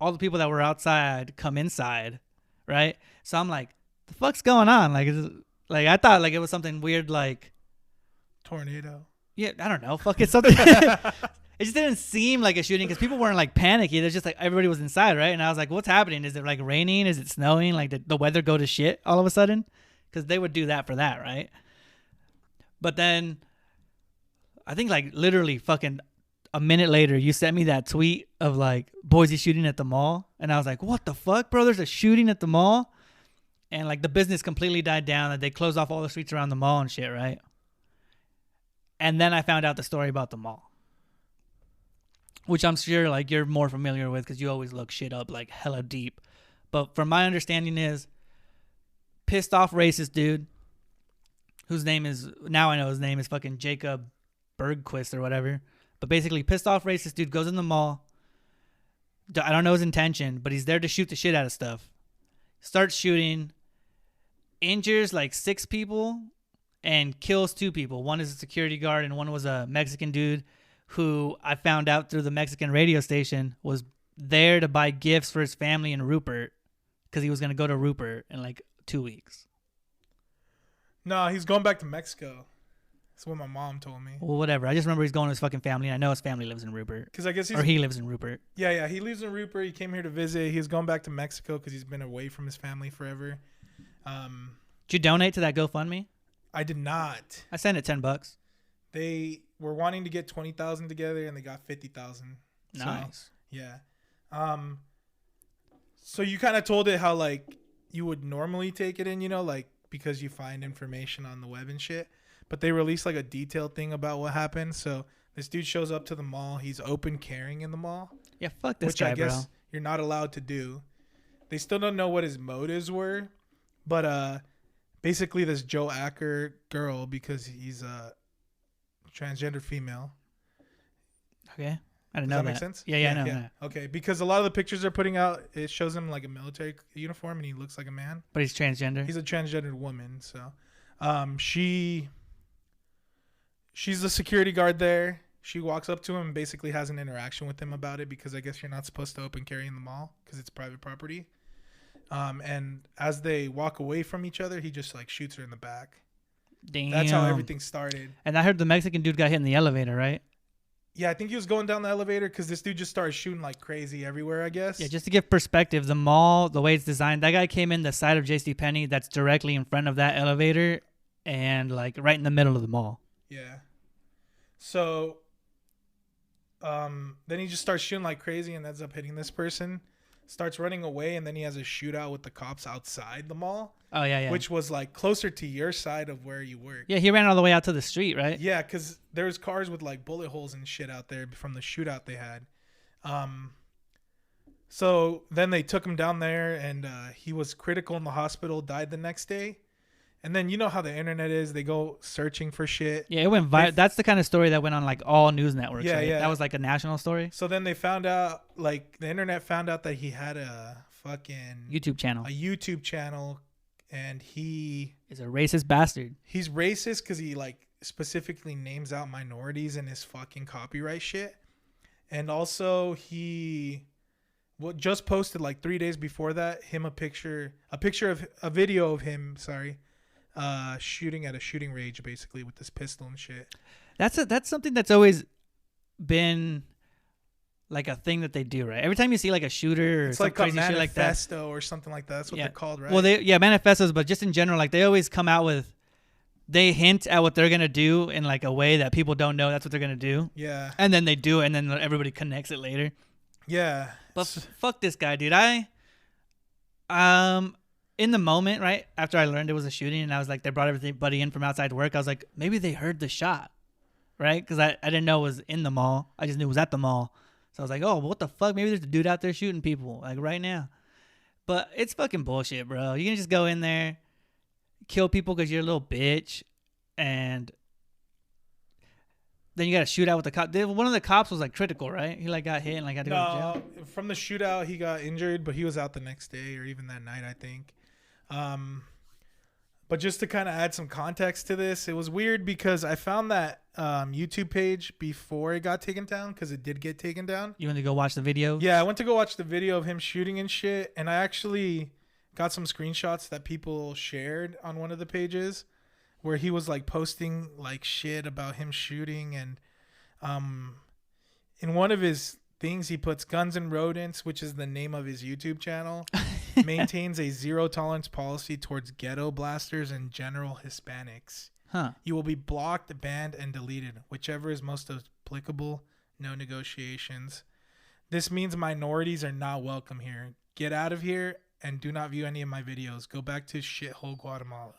All the people that were outside come inside, right? So I'm like, the fuck's going on? Like I thought like it was something weird, like tornado. Yeah, I don't know. Fuck, it's something. It just didn't seem like a shooting because people weren't like panicky. It was just like everybody was inside, right? And I was like, what's happening? Is it like raining? Is it snowing? Like did the weather go to shit all of a sudden? Because they would do that for that, right? But then I think like literally fucking a minute later, you sent me that tweet of like Boise shooting at the mall. And I was like, what the fuck, bro? There's a shooting at the mall? And like the business completely died down. That they closed off all the streets around the mall and shit, right? And then I found out the story about the mall. Which I'm sure like you're more familiar with because you always look shit up like hella deep. But from my understanding is pissed off racist dude whose name is, now I know his name is fucking Jacob Bergquist or whatever. But basically pissed off racist dude goes in the mall. I don't know his intention, but he's there to shoot the shit out of stuff. Starts shooting, injures like 6 people and kills 2 people. One is a security guard and one was a Mexican dude who I found out through the Mexican radio station was there to buy gifts for his family in Rupert because he was going to go to Rupert in like 2 weeks. No, he's going back to Mexico. That's what my mom told me. Well, whatever. I just remember he's going to his fucking family, and I know his family lives in Rupert. Because I guess he lives in Rupert. Yeah. He lives in Rupert. He came here to visit. He's going back to Mexico because he's been away from his family forever. Did you donate to that GoFundMe? I did not. I sent it $10. They were wanting to get 20,000 together, and they got 50,000. Nice. So, yeah. So you kind of told it how like you would normally take it in, you know, like because you find information on the web and shit. But they released like a detailed thing about what happened. So this dude shows up to the mall. He's open carrying in the mall. Yeah, fuck this which guy, I guess bro. You're not allowed to do. They still don't know what his motives were, but basically this Joe Acker girl, because he's a transgender female. Okay. I didn't know Does that that. make sense? Yeah, I know. Yeah. Okay, because a lot of the pictures they're putting out, it shows him like a military uniform and he looks like a man. But he's transgender. He's a transgendered woman, so she's the security guard there. She walks up to him and basically has an interaction with him about it because I guess you're not supposed to open carry in the mall because it's private property. And as they walk away from each other, he just like shoots her in the back. Damn. That's how everything started. And I heard the Mexican dude got hit in the elevator, right? Yeah, I think he was going down the elevator because this dude just started shooting like crazy everywhere, I guess. Yeah, just to give perspective, the mall, the way it's designed, that guy came in the side of JCPenney that's directly in front of that elevator and like right in the middle of the mall. Yeah. So then he just starts shooting like crazy and ends up hitting this person. Starts running away, and then he has a shootout with the cops outside the mall. Oh, yeah. Which was like closer to your side of where you work. Yeah, he ran all the way out to the street, right? Yeah, because there was cars with like bullet holes and shit out there from the shootout they had. So then they took him down there, and he was critical in the hospital, died the next day. And then you know how the internet is. They go searching for shit. Yeah, it went viral. That's the kind of story that went on like all news networks. Yeah, right? yeah. That was like a national story. So then they found out, like the internet found out that he had a fucking YouTube channel, and he is a racist bastard. He's racist because he like specifically names out minorities in his fucking copyright shit. And also just posted like 3 days before that a video of him, shooting at a shooting range basically with this pistol and shit. That's something that's always been like a thing that they do, right? Every time you see like a shooter or it's some like crazy a shit like that, manifesto or something like that. That's what they're called, right? Well, manifestos, but just in general, like they always come out with, they hint at what they're gonna do in like a way that people don't know that's what they're gonna do. Yeah. And then they do it, and then everybody connects it later. Yeah. But fuck this guy, dude. In the moment, right after I learned it was a shooting, and I was like, they brought everybody in from outside work. I was like, maybe they heard the shot, right? Because I didn't know it was in the mall. I just knew it was at the mall. So I was like, oh, what the fuck? Maybe there's a dude out there shooting people like right now. But it's fucking bullshit, bro. You can just go in there, kill people because you're a little bitch, and then you got to shoot out with the cop. One of the cops was like critical, right? He like got hit and like had to go to jail. From the shootout, he got injured, but he was out the next day or even that night, I think. But just to kind of add some context to this, it was weird because I found that YouTube page before it got taken down, because it did get taken down. You went to go watch the video? Yeah, I went to go watch the video of him shooting and shit, and I actually got some screenshots that people shared on one of the pages where he was like posting like shit about him shooting, and in one of his things he puts Guns and Rodents, which is the name of his YouTube channel, maintains a zero tolerance policy towards ghetto blasters and general Hispanics. Huh. You will be blocked, banned, and deleted, whichever is most applicable. No negotiations. This means minorities are not welcome here. Get out of here and do not view any of my videos. Go back to shithole Guatemala.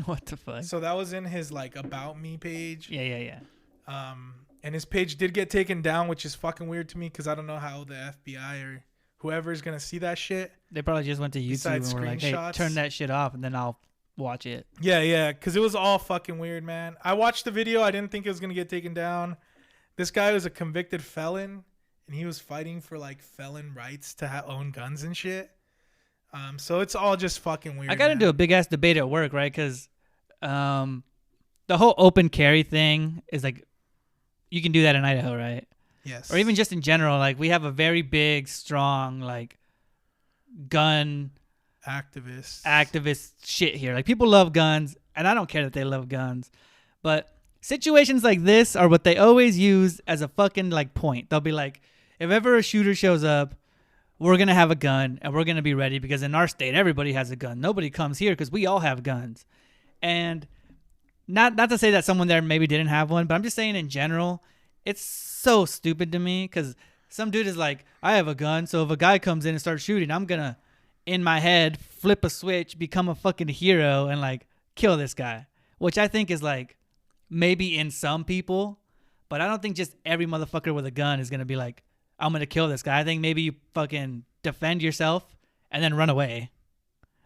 What the fuck? So that was in his like about me page. Yeah. And his page did get taken down, which is fucking weird to me because I don't know how the FBI or whoever is gonna see that shit. They probably just went to YouTube Besides and were like, "Hey, turn that shit off," and then I'll watch it. Yeah, because it was all fucking weird, man. I watched the video. I didn't think it was gonna get taken down. This guy was a convicted felon, and he was fighting for like felon rights to own guns and shit. So it's all just fucking weird. I got into a big ass debate at work, right? Because the whole open carry thing is like, you can do that in Idaho, right? Yes. Or even just in general, like we have a very big, strong, like gun activist shit here. Like people love guns, and I don't care that they love guns, but situations like this are what they always use as a fucking like point. They'll be like, if ever a shooter shows up, we're gonna have a gun and we're gonna be ready because in our state everybody has a gun. Nobody comes here because we all have guns. And not to say that someone there maybe didn't have one, but I'm just saying in general, it's so stupid to me because some dude is like, I have a gun, so if a guy comes in and starts shooting, I'm gonna, in my head, flip a switch, become a fucking hero, and like kill this guy. Which I think is like maybe in some people, but I don't think just every motherfucker with a gun is gonna be like, I'm gonna kill this guy. I think maybe you fucking defend yourself and then run away.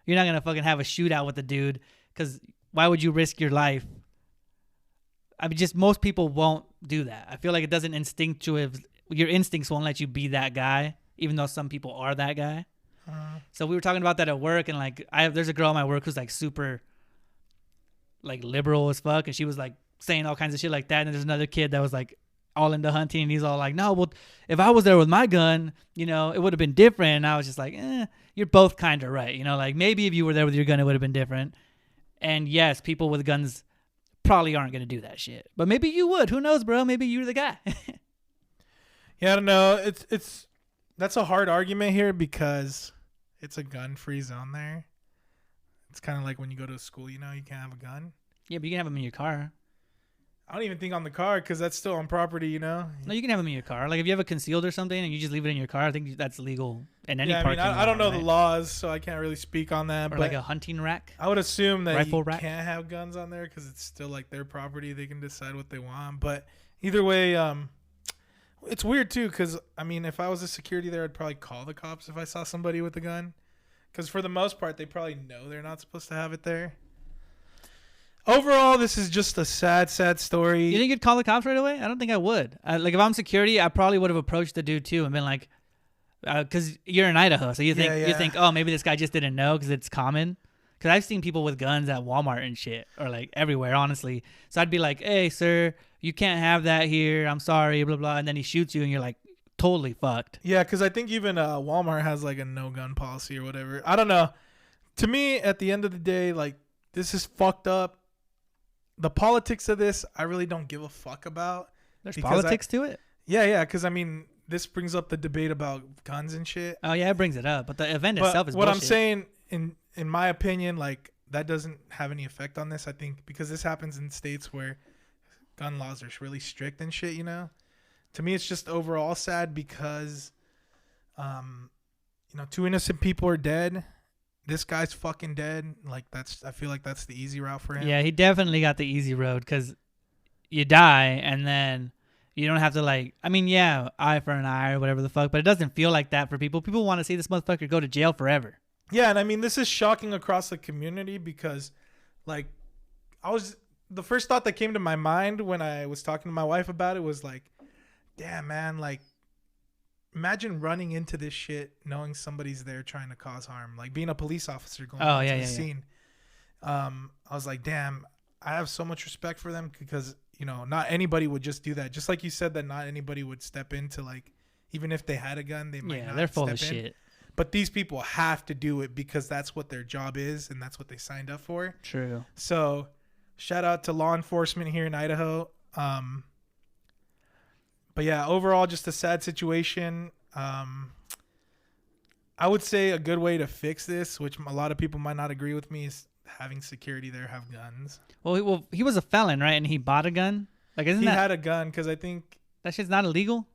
You're not gonna fucking have a shootout with the dude because why would you risk your life? I mean, just most people won't do that. I feel like it doesn't your instincts won't let you be that guy, even though some people are that guy. So we were talking about that at work, and like there's a girl at my work who's like super like liberal as fuck, and she was like saying all kinds of shit like that. And there's another kid that was like all into hunting, and he's all like, no, well, if I was there with my gun, you know, it would have been different. And I was just like, you're both kind of right. You know, like maybe if you were there with your gun, it would have been different. And yes, people with guns probably aren't going to do that shit. But maybe you would. Who knows, bro? Maybe you're the guy. Yeah, I don't know. That's a hard argument here because it's a gun-free zone there. It's kind of like when you go to a school, you know, you can't have a gun. Yeah, but you can have them in your car. I don't even think on the car because that's still on property, you know? No, you can have them in your car. Like if you have it concealed or something and you just leave it in your car, I think that's legal in any parking lot. I don't know right? the laws, so I can't really speak on that. Or but like a hunting rack. I would assume that Rifle you rack? can't have guns on there because it's still like their property. They can decide what they want. But either way, it's weird too because, I mean, if I was a security there, I'd probably call the cops if I saw somebody with a gun. Because for the most part, they probably know they're not supposed to have it there. Overall, this is just a sad story. You think you'd call the cops right away? I don't think I would. Like if I'm security, I probably would have approached the dude too and been like, because you're in Idaho, so you think, oh, maybe this guy just didn't know because it's common. Because I've seen people with guns at Walmart and shit, or like everywhere, honestly. So I'd be like, hey, sir, you can't have that here. I'm sorry, blah blah. And then he shoots you, and you're like, totally fucked. Yeah, because I think even Walmart has like a no gun policy or whatever. I don't know. To me, at the end of the day, like, this is fucked up. The politics of this, I really don't give a fuck about. There's politics to it? Yeah, because I mean, this brings up the debate about guns and shit. Oh, yeah, it brings it up. But the event itself is what bullshit. I'm saying, in my opinion, like, that doesn't have any effect on this, I think, because this happens in states where gun laws are really strict and shit, you know? To me, it's just overall sad because, 2 innocent people are dead. This guy's fucking dead. Like, I feel like that's the easy route for him. Yeah, he definitely got the easy road because you die and then you don't have to, like, I mean, yeah, eye for an eye or whatever the fuck, but it doesn't feel like that for people. People want to see this motherfucker go to jail forever. Yeah, and I mean, this is shocking across the community because, like, the first thought that came to my mind when I was talking to my wife about it was like, damn, man, like, imagine running into this shit knowing somebody's there trying to cause harm, like being a police officer going to the scene. I was like, damn, I have so much respect for them because, not anybody would just do that. Just like you said that not anybody would step into, like, even if they had a gun, they might not they're full of step in. shit. But these people have to do it because that's what their job is and that's what they signed up for. True. So shout out to law enforcement here in Idaho. But yeah, overall, just a sad situation. I would say a good way to fix this, which a lot of people might not agree with me, is having security there have guns. Well, he was a felon, right? And he bought a gun. Like, he had a gun because I think that shit's not illegal.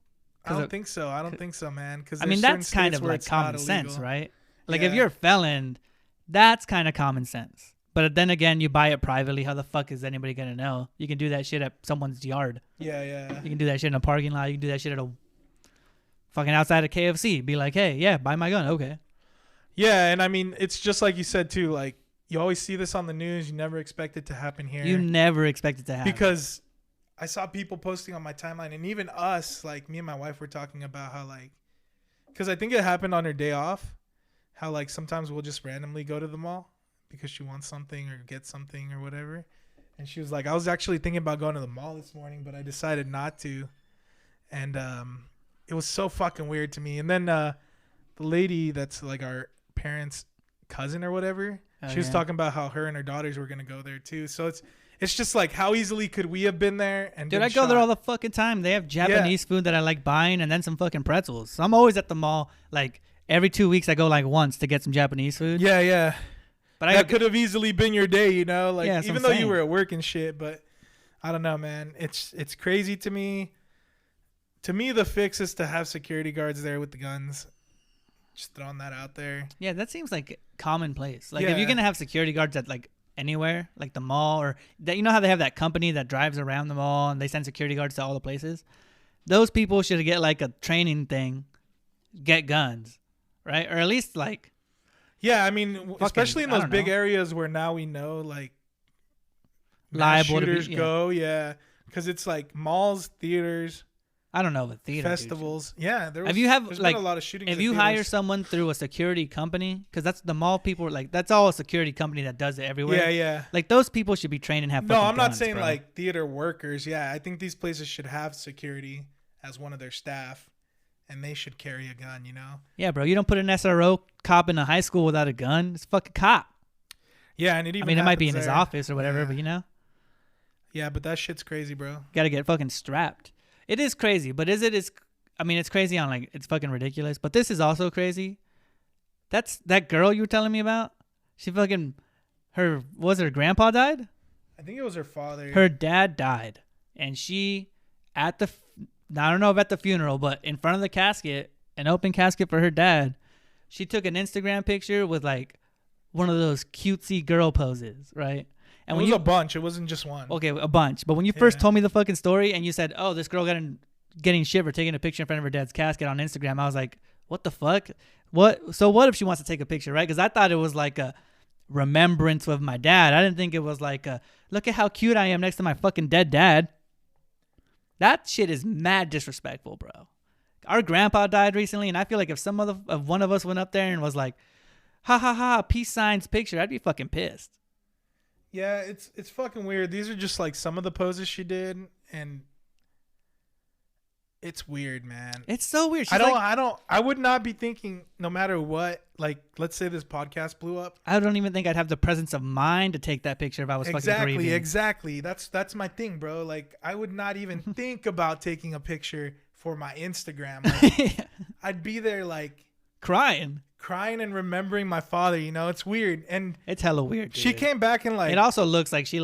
I don't think so. I don't think so, man. Because I mean, that's kind of like common sense, right? Like, if you're a felon, that's kind of common sense. But then again, you buy it privately. How the fuck is anybody gonna know? You can do that shit at someone's yard. Yeah. You can do that shit in a parking lot. You can do that shit at a fucking outside of KFC. Be like, hey, yeah, buy my gun. Okay. Yeah, and I mean, it's just like you said too. Like, you always see this on the news. You never expect it to happen here. You never expect it to happen. Because I saw people posting on my timeline, and even us, like me and my wife were talking about how, like, because I think it happened on her day off, how, like, sometimes we'll just randomly go to the mall because she wants something or get something or whatever. And she was like, I was actually thinking about going to the mall this morning, but I decided not to. And it was so fucking weird to me. And then the lady that's like our parents' cousin or whatever, she was talking about how her and her daughters were going to go there too. So it's just like, how easily could we have been there? And dude, I go there all the fucking time. They have Japanese food that I like buying, and then some fucking pretzels. So I'm always at the mall. Like, every 2 weeks I go like once to get some Japanese food. Yeah. But that could have easily been your day, like, even though you were at work and shit. But I don't know, man. It's crazy to me. To me, the fix is to have security guards there with the guns. Just throwing that out there. Yeah, that seems like commonplace. Like, if you're gonna have security guards at like anywhere, like the mall, or that, you know how they have that company that drives around the mall and they send security guards to all the places. Those people should get like a training thing, get guns, right? Or at least like. Yeah, I mean, especially in those big areas where now we know, like, liable shooters go, because it's like malls, theaters. I don't know, but theater festivals. Yeah, there's been a lot of shootings. If you hire someone through a security company, because that's the mall people, like, that's all a security company that does it everywhere. Yeah. Like, those people should be trained and have. No, I'm not guns, saying bro. Like theater workers. Yeah, I think these places should have security as one of their staff. And they should carry a gun, Yeah, bro. You don't put an SRO cop in a high school without a gun. It's a fucking cop. Yeah, and it might be in his office or whatever, but Yeah, but that shit's crazy, bro. Gotta get fucking strapped. It is crazy, but it's crazy on, like, it's fucking ridiculous. But this is also crazy. That girl you were telling me about. She fucking, her grandpa died? I think it was her father. Her dad died. And she, I don't know about the funeral, but in front of the casket, an open casket for her dad, she took an Instagram picture with, like, one of those cutesy girl poses, right? And it was a bunch. It wasn't just one. Okay, a bunch. But when you first told me the fucking story and you said, oh, this girl getting shit for taking a picture in front of her dad's casket on Instagram, I was like, what the fuck? So what if she wants to take a picture, right? Because I thought it was like a remembrance of my dad. I didn't think it was like a, look at how cute I am next to my fucking dead dad. That shit is mad disrespectful, bro. Our grandpa died recently, and I feel like if one of us went up there and was like, ha ha ha, peace signs picture, I'd be fucking pissed. Yeah, it's fucking weird. These are just like some of the poses she did, and It's weird, man. It's so weird. I would not be thinking, no matter what, like, let's say this podcast blew up. I don't even think I'd have the presence of mind to take that picture if I was fucking grieving. Exactly. That's my thing, bro. Like, I would not even think about taking a picture for my Instagram. Like, I'd be there, like, crying and remembering my father, you know? It's weird. And it's hella weird, dude. She came back and, like, it also looks like she's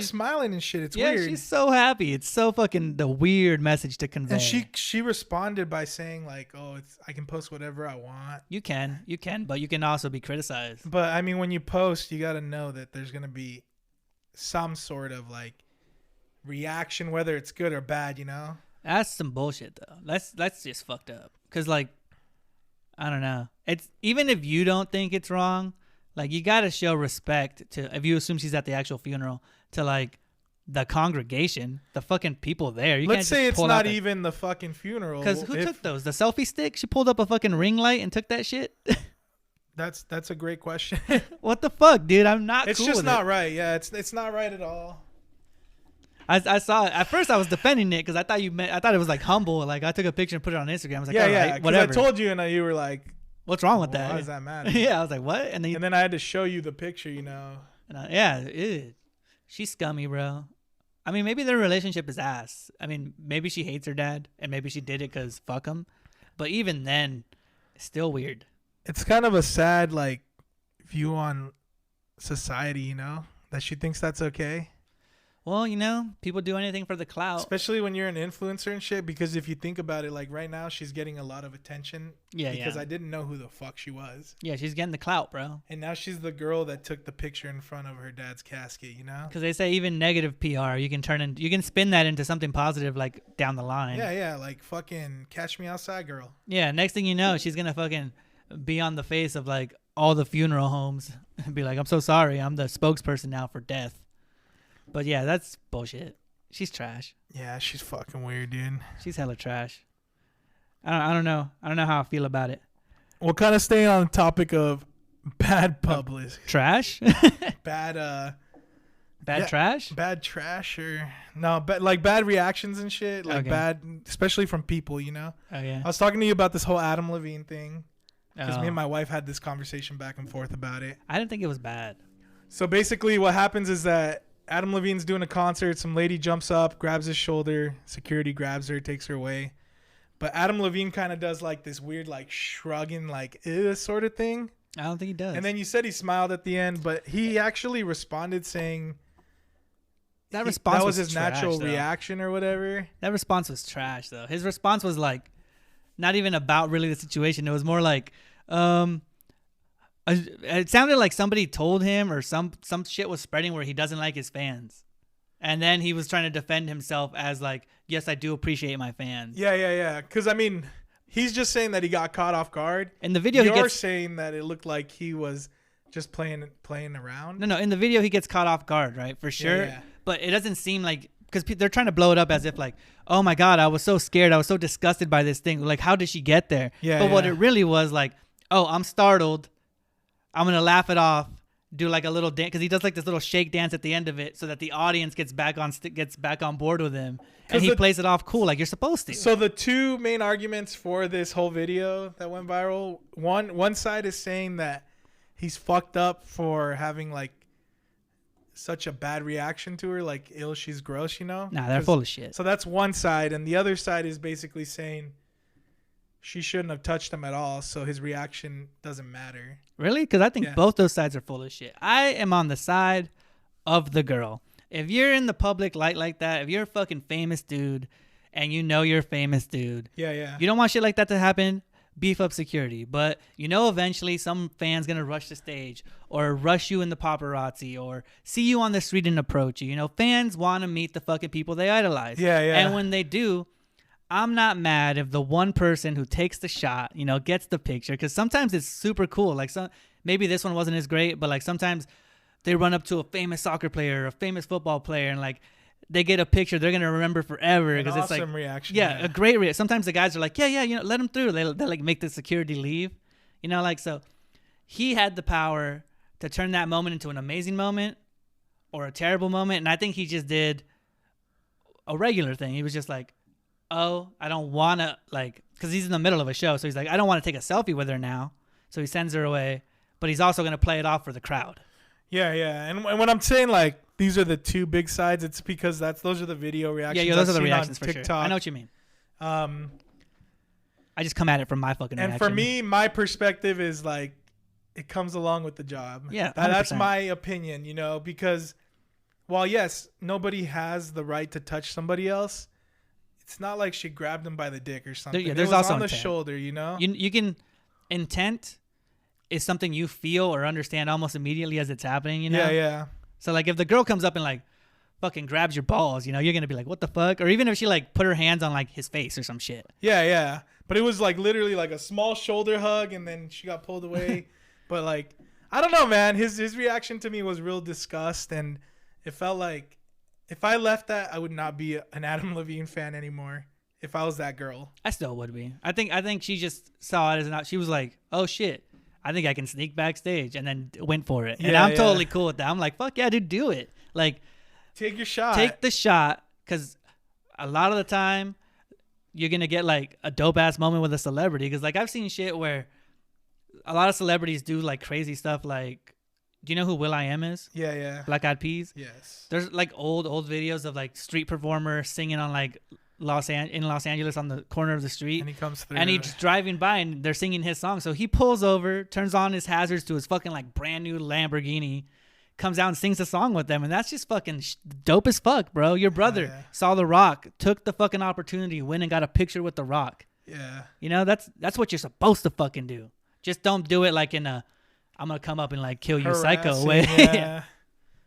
smiling and shit. It's yeah, weird. She's so happy. It's so fucking the weird message to convey. And she responded by saying, like, oh, I can post whatever I want. You can, but you can also be criticized. But I mean, when you post, you got to know that there's going to be some sort of, like, reaction, whether it's good or bad, you know? That's some bullshit, though. That's just fucked up. Because, like, I don't know. It's even if you don't think it's wrong, like, you got to show respect to, if you assume she's at the actual funeral, to, like, the congregation, the fucking people there. Let's say it's not even the fucking funeral. Because who took those? The selfie stick? She pulled up a fucking ring light and took that shit? That's a great question. What the fuck, dude? I'm not It's cool just with not it. right. Yeah, it's not right at all. I saw it. At first, I was defending it because I thought it was, like, humble. Like, I took a picture and put it on Instagram. I was like, all right, whatever. I told you and you were like, what's wrong with that? Why does that matter? Yeah, I was like, what? And then I had to show you the picture, you know. And she's scummy, bro. I mean, maybe their relationship is ass. I mean, maybe she hates her dad, and maybe she did it because fuck him. But even then, it's still weird. It's kind of a sad, like, view on society, you know, that she thinks that's okay. Well, you know, people do anything for the clout. Especially when you're an influencer and shit, because if you think about it, like, right now, she's getting a lot of attention. Yeah, because I didn't know who the fuck she was. Yeah, she's getting the clout, bro. And now she's the girl that took the picture in front of her dad's casket, you know? Because they say even negative PR, you can spin that into something positive, like, down the line. Yeah, like, fucking Catch Me Outside girl. Yeah, next thing you know, she's going to fucking be on the face of, like, all the funeral homes and be like, I'm so sorry, I'm the spokesperson now for death. But yeah, that's bullshit. She's trash. Yeah, she's fucking weird, dude. She's hella trash. I don't know. I don't know how I feel about it. We'll kind of stay on the topic of bad publicity. Trash? Bad trash? Bad trash or no, but like bad reactions and shit. Like bad, especially from people, you know? Oh, yeah. I was talking to you about this whole Adam Levine thing because me Oh. and my wife had this conversation back and forth about it. I didn't think it was bad. So basically what happens is that Adam Levine's doing a concert. Some lady jumps up, grabs his shoulder. Security grabs her, takes her away. But Adam Levine kind of does like this weird, like shrugging, like sort of thing. I don't think he does. And then you said he smiled at the end, but he actually responded saying that was his trash, natural though. reaction or whatever. That response was trash, though. His response was like not even about really the situation. It was more like, it sounded like somebody told him or some shit was spreading where he doesn't like his fans. And then he was trying to defend himself as like, yes, I do appreciate my fans. Yeah. Because, I mean, he's just saying that he got caught off guard. In the video, You're saying that it looked like he was just playing around. No. In the video, he gets caught off guard, right? For sure. Yeah. But it doesn't seem like, because they're trying to blow it up as if like, oh my God, I was so scared. I was so disgusted by this thing. Like, how did she get there? But what it really was like, oh, I'm startled. I'm going to laugh it off, do like a little dance, because he does like this little shake dance at the end of it so that the audience gets back on board with him. And he plays it off cool like you're supposed to. So the two main arguments for this whole video that went viral, one side is saying that he's fucked up for having like such a bad reaction to her, like she's gross, you know? Nah, they're full of shit. So that's one side. And the other side is basically saying she shouldn't have touched him at all, so his reaction doesn't matter. Really? Because I think both those sides are full of shit. I am on the side of the girl. If you're in the public light like that, if you're a fucking famous dude and you know you're a famous dude, yeah, you don't want shit like that to happen, beef up security. But you know eventually some fan's going to rush the stage or rush you in the paparazzi or see you on the street and approach you. You know, fans want to meet the fucking people they idolize. Yeah. And when they do, I'm not mad if the one person who takes the shot, you know, gets the picture, because sometimes it's super cool. Like maybe this one wasn't as great, but like sometimes they run up to a famous soccer player or a famous football player and like they get a picture they're gonna remember forever because it's like reaction. Yeah, a great reaction. Sometimes the guys are like, yeah, you know, let them through. They like make the security leave, you know, like so. He had the power to turn that moment into an amazing moment or a terrible moment, and I think he just did a regular thing. He was just like, oh, I don't want to, like, because he's in the middle of a show. So he's like, I don't want to take a selfie with her now. So he sends her away. But he's also going to play it off for the crowd. Yeah, yeah. And when I'm saying, like, these are the two big sides, it's because those are the video reactions. Yeah, those are the reactions for TikTok. sure. I know what you mean. I just come at it from my fucking reaction. And for me, my perspective is, like, it comes along with the job. Yeah, that's my opinion, you know, because while, yes, nobody has the right to touch somebody else, it's not like she grabbed him by the dick or something. There's it was also on intent. The shoulder, you know? You can, intent is something you feel or understand almost immediately as it's happening, you know? Yeah, yeah. So, like, if the girl comes up and, like, fucking grabs your balls, you know, you're going to be like, what the fuck? Or even if she, like, put her hands on, like, his face or some shit. Yeah, yeah. But it was, like, literally, like, a small shoulder hug, and then she got pulled away. But, like, I don't know, man. His reaction to me was real disgust, and it felt like if I left that, I would not be an Adam Levine fan anymore if I was that girl. I still would be. I think she just saw it as an... She was like, oh, shit. I think I can sneak backstage, and then went for it. And I'm totally cool with that. I'm like, fuck yeah, dude, do it. Like, take your shot. Take the shot, because a lot of the time you're going to get, like, a dope-ass moment with a celebrity. Because, like, I've seen shit where a lot of celebrities do, like, crazy stuff. Like, do you know who Will.i.am is? Yeah, yeah. Black Eyed Peas? Yes. There's, like, old videos of, like, street performers singing on, like, Los Angeles on the corner of the street. And he comes through. And he's driving by, and they're singing his song. So he pulls over, turns on his hazards to his fucking, like, brand new Lamborghini, comes out and sings a song with them. And that's just fucking dope as fuck, bro. Your brother saw The Rock, took the fucking opportunity, went and got a picture with The Rock. Yeah. You know, that's what you're supposed to fucking do. Just don't do it like in a, I'm going to come up and, like, kill you psycho way. Yeah.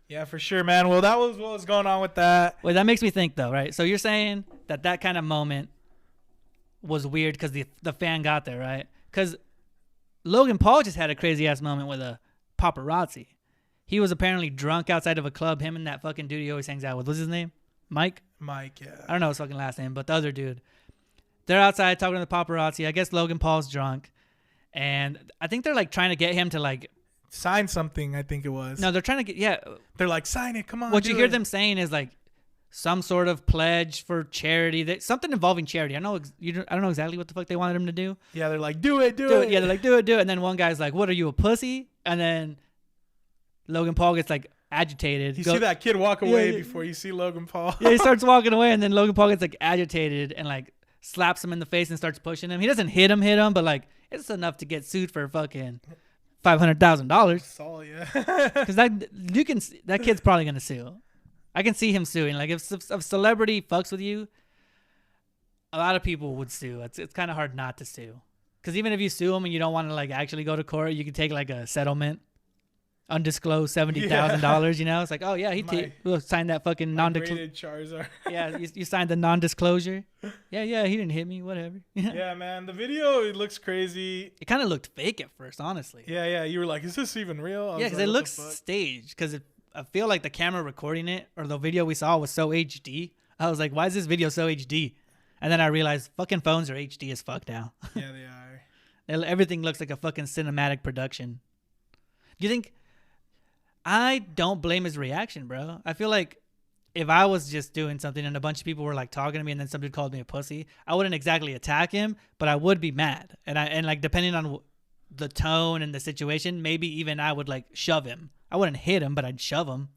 Yeah, for sure, man. Well, that was what was going on with that. Wait, that makes me think, though, right? So you're saying that kind of moment was weird because the fan got there, right? Because Logan Paul just had a crazy-ass moment with a paparazzi. He was apparently drunk outside of a club. Him and that fucking dude he always hangs out with. What's his name? Mike? Mike, yeah. I don't know his fucking last name, but the other dude. They're outside talking to the paparazzi. I guess Logan Paul's drunk. And I think they're, like, trying to get him to, like... sign something, I think it was. No, they're trying to get... They're like, sign it, come on. What you hear them saying is, like, some sort of pledge for charity. Something involving charity. I don't know exactly what the fuck they wanted him to do. Yeah, they're like, do it. Yeah, they're like, do it. And then one guy's like, what, are you, a pussy? And then Logan Paul gets, like, agitated. You see that kid walk away before you see Logan Paul. Yeah, he starts walking away, and then Logan Paul gets, like, agitated and, like, slaps him in the face and starts pushing him. He doesn't hit him, but, like, it's enough to get sued for fucking $500,000. Saw, yeah. Because that kid's probably gonna sue. I can see him suing. Like, if a celebrity fucks with you, a lot of people would sue. It's kind of hard not to sue. Because even if you sue him and you don't want to, like, actually go to court, you can take, like, a settlement, undisclosed $70,000. You know, it's like, oh yeah, we'll sign that fucking non-disclosure. Charizard. Yeah, you signed the non-disclosure. Yeah, he didn't hit me. Whatever. Yeah, man, the video, it looks crazy. It kind of looked fake at first, honestly. Yeah, you were like, is this even real? Yeah, because it looks staged. Because I feel like the camera recording it or the video we saw was so HD. I was like, why is this video so HD? And then I realized fucking phones are HD as fuck now. Yeah, they are. Everything looks like a fucking cinematic production. Do you think... I don't blame his reaction, bro. I feel like if I was just doing something and a bunch of people were, like, talking to me and then somebody called me a pussy, I wouldn't exactly attack him, but I would be mad. And like, depending on the tone and the situation, maybe even I would, like, shove him. I wouldn't hit him, but I'd shove him.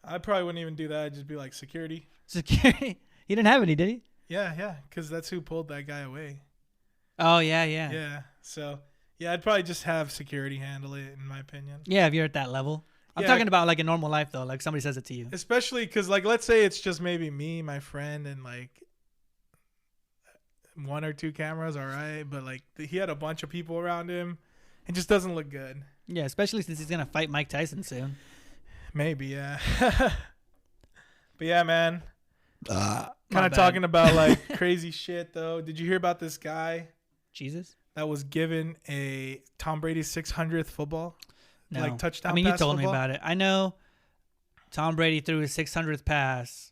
I probably wouldn't even do that. I'd just be like, security. Security? He didn't have any, did he? Yeah, because that's who pulled that guy away. Oh, yeah. Yeah, so... yeah, I'd probably just have security handle it, in my opinion. Yeah, if you're at that level. I'm talking about, like, in normal life, though. Like, somebody says it to you. Especially because, like, let's say it's just maybe me, my friend, and, like, one or two cameras, all right. But, like, he had a bunch of people around him. It just doesn't look good. Yeah, especially since he's going to fight Mike Tyson soon. Maybe, yeah. But, yeah, man. Kind of bad. talking about, like, crazy shit, though. Did you hear about this guy? Jesus? That was given a Tom Brady's 600th football, like touchdown. I mean, you pass told football. me about it. I know Tom Brady threw his 600th pass,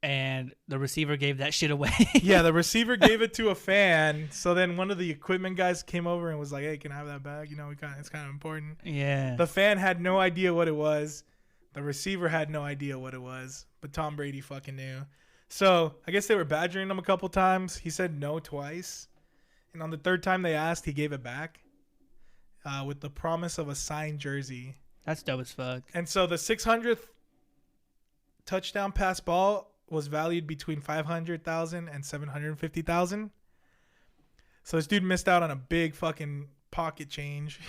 and the receiver gave that shit away. Yeah, the receiver gave it to a fan. So then one of the equipment guys came over and was like, "Hey, can I have that bag? You know, it's kind of important." Yeah. The fan had no idea what it was. The receiver had no idea what it was, but Tom Brady fucking knew. So I guess they were badgering him a couple times. He said no twice. And on the third time they asked, he gave it back with the promise of a signed jersey. That's dope as fuck. And so the 600th touchdown pass ball was valued between $500,000 and $750,000. So this dude missed out on a big fucking pocket change.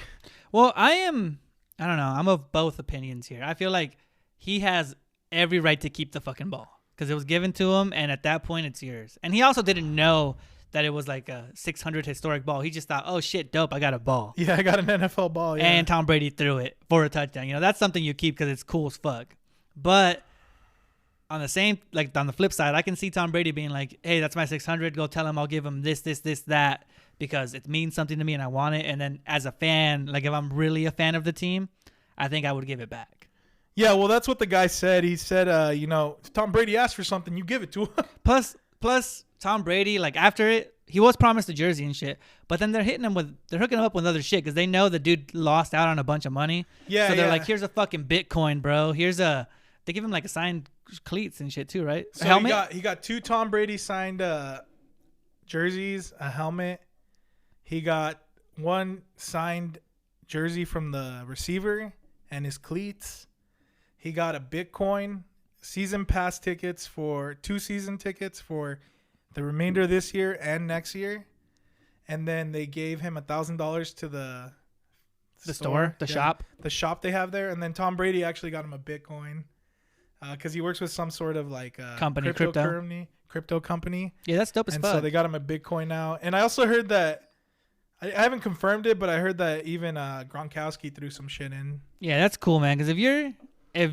Well, I don't know. I'm of both opinions here. I feel like he has every right to keep the fucking ball because it was given to him, and at that point, it's yours. And he also didn't know that it was like a 600 historic ball. He just thought, oh, shit, dope, I got a ball. Yeah, I got an NFL ball, yeah. And Tom Brady threw it for a touchdown. You know, that's something you keep because it's cool as fuck. But on the flip side, I can see Tom Brady being like, hey, that's my 600. Go tell him I'll give him this, that, because it means something to me and I want it. And then as a fan, like if I'm really a fan of the team, I think I would give it back. Yeah, well, that's what the guy said. He said, if Tom Brady asked for something, you give it to him. Plus Tom Brady, like after it, he was promised a jersey and shit, but then they're hooking him up with other shit because they know the dude lost out on a bunch of money. Yeah, so they're like, here's a fucking Bitcoin, bro. They give him like a signed cleats and shit too, right? So a helmet? He got 2 Tom Brady signed jerseys, a helmet. He got 1 signed jersey from the receiver and his cleats. He got a Bitcoin, season pass tickets for 2 season tickets for the remainder of this year and next year. And then they gave him $1,000 to the store, shop. The shop they have there. And then Tom Brady actually got him a Bitcoin because he works with some sort of like company, crypto company. Yeah, that's dope as fuck. And so they got him a Bitcoin now. And I also heard that, I haven't confirmed it, but I heard that even Gronkowski threw some shit in. Yeah, that's cool, man. Because if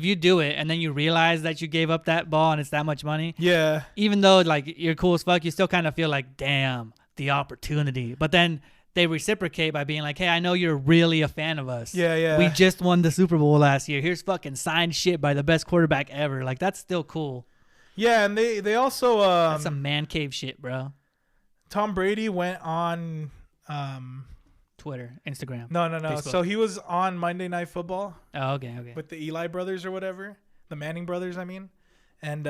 you do it and then you realize that you gave up that ball and it's that much money, yeah, even though like you're cool as fuck, you still kind of feel like, damn, the opportunity. But then they reciprocate by being like, hey, I know you're really a fan of us. Yeah. We just won the Super Bowl last year. Here's fucking signed shit by the best quarterback ever. Like that's still cool. Yeah, and they also that's some man cave shit, bro. Tom Brady went on Twitter, Instagram. No. Facebook. So he was on Monday Night Football. Oh, okay. With the Eli brothers or whatever, the Manning brothers, I mean, and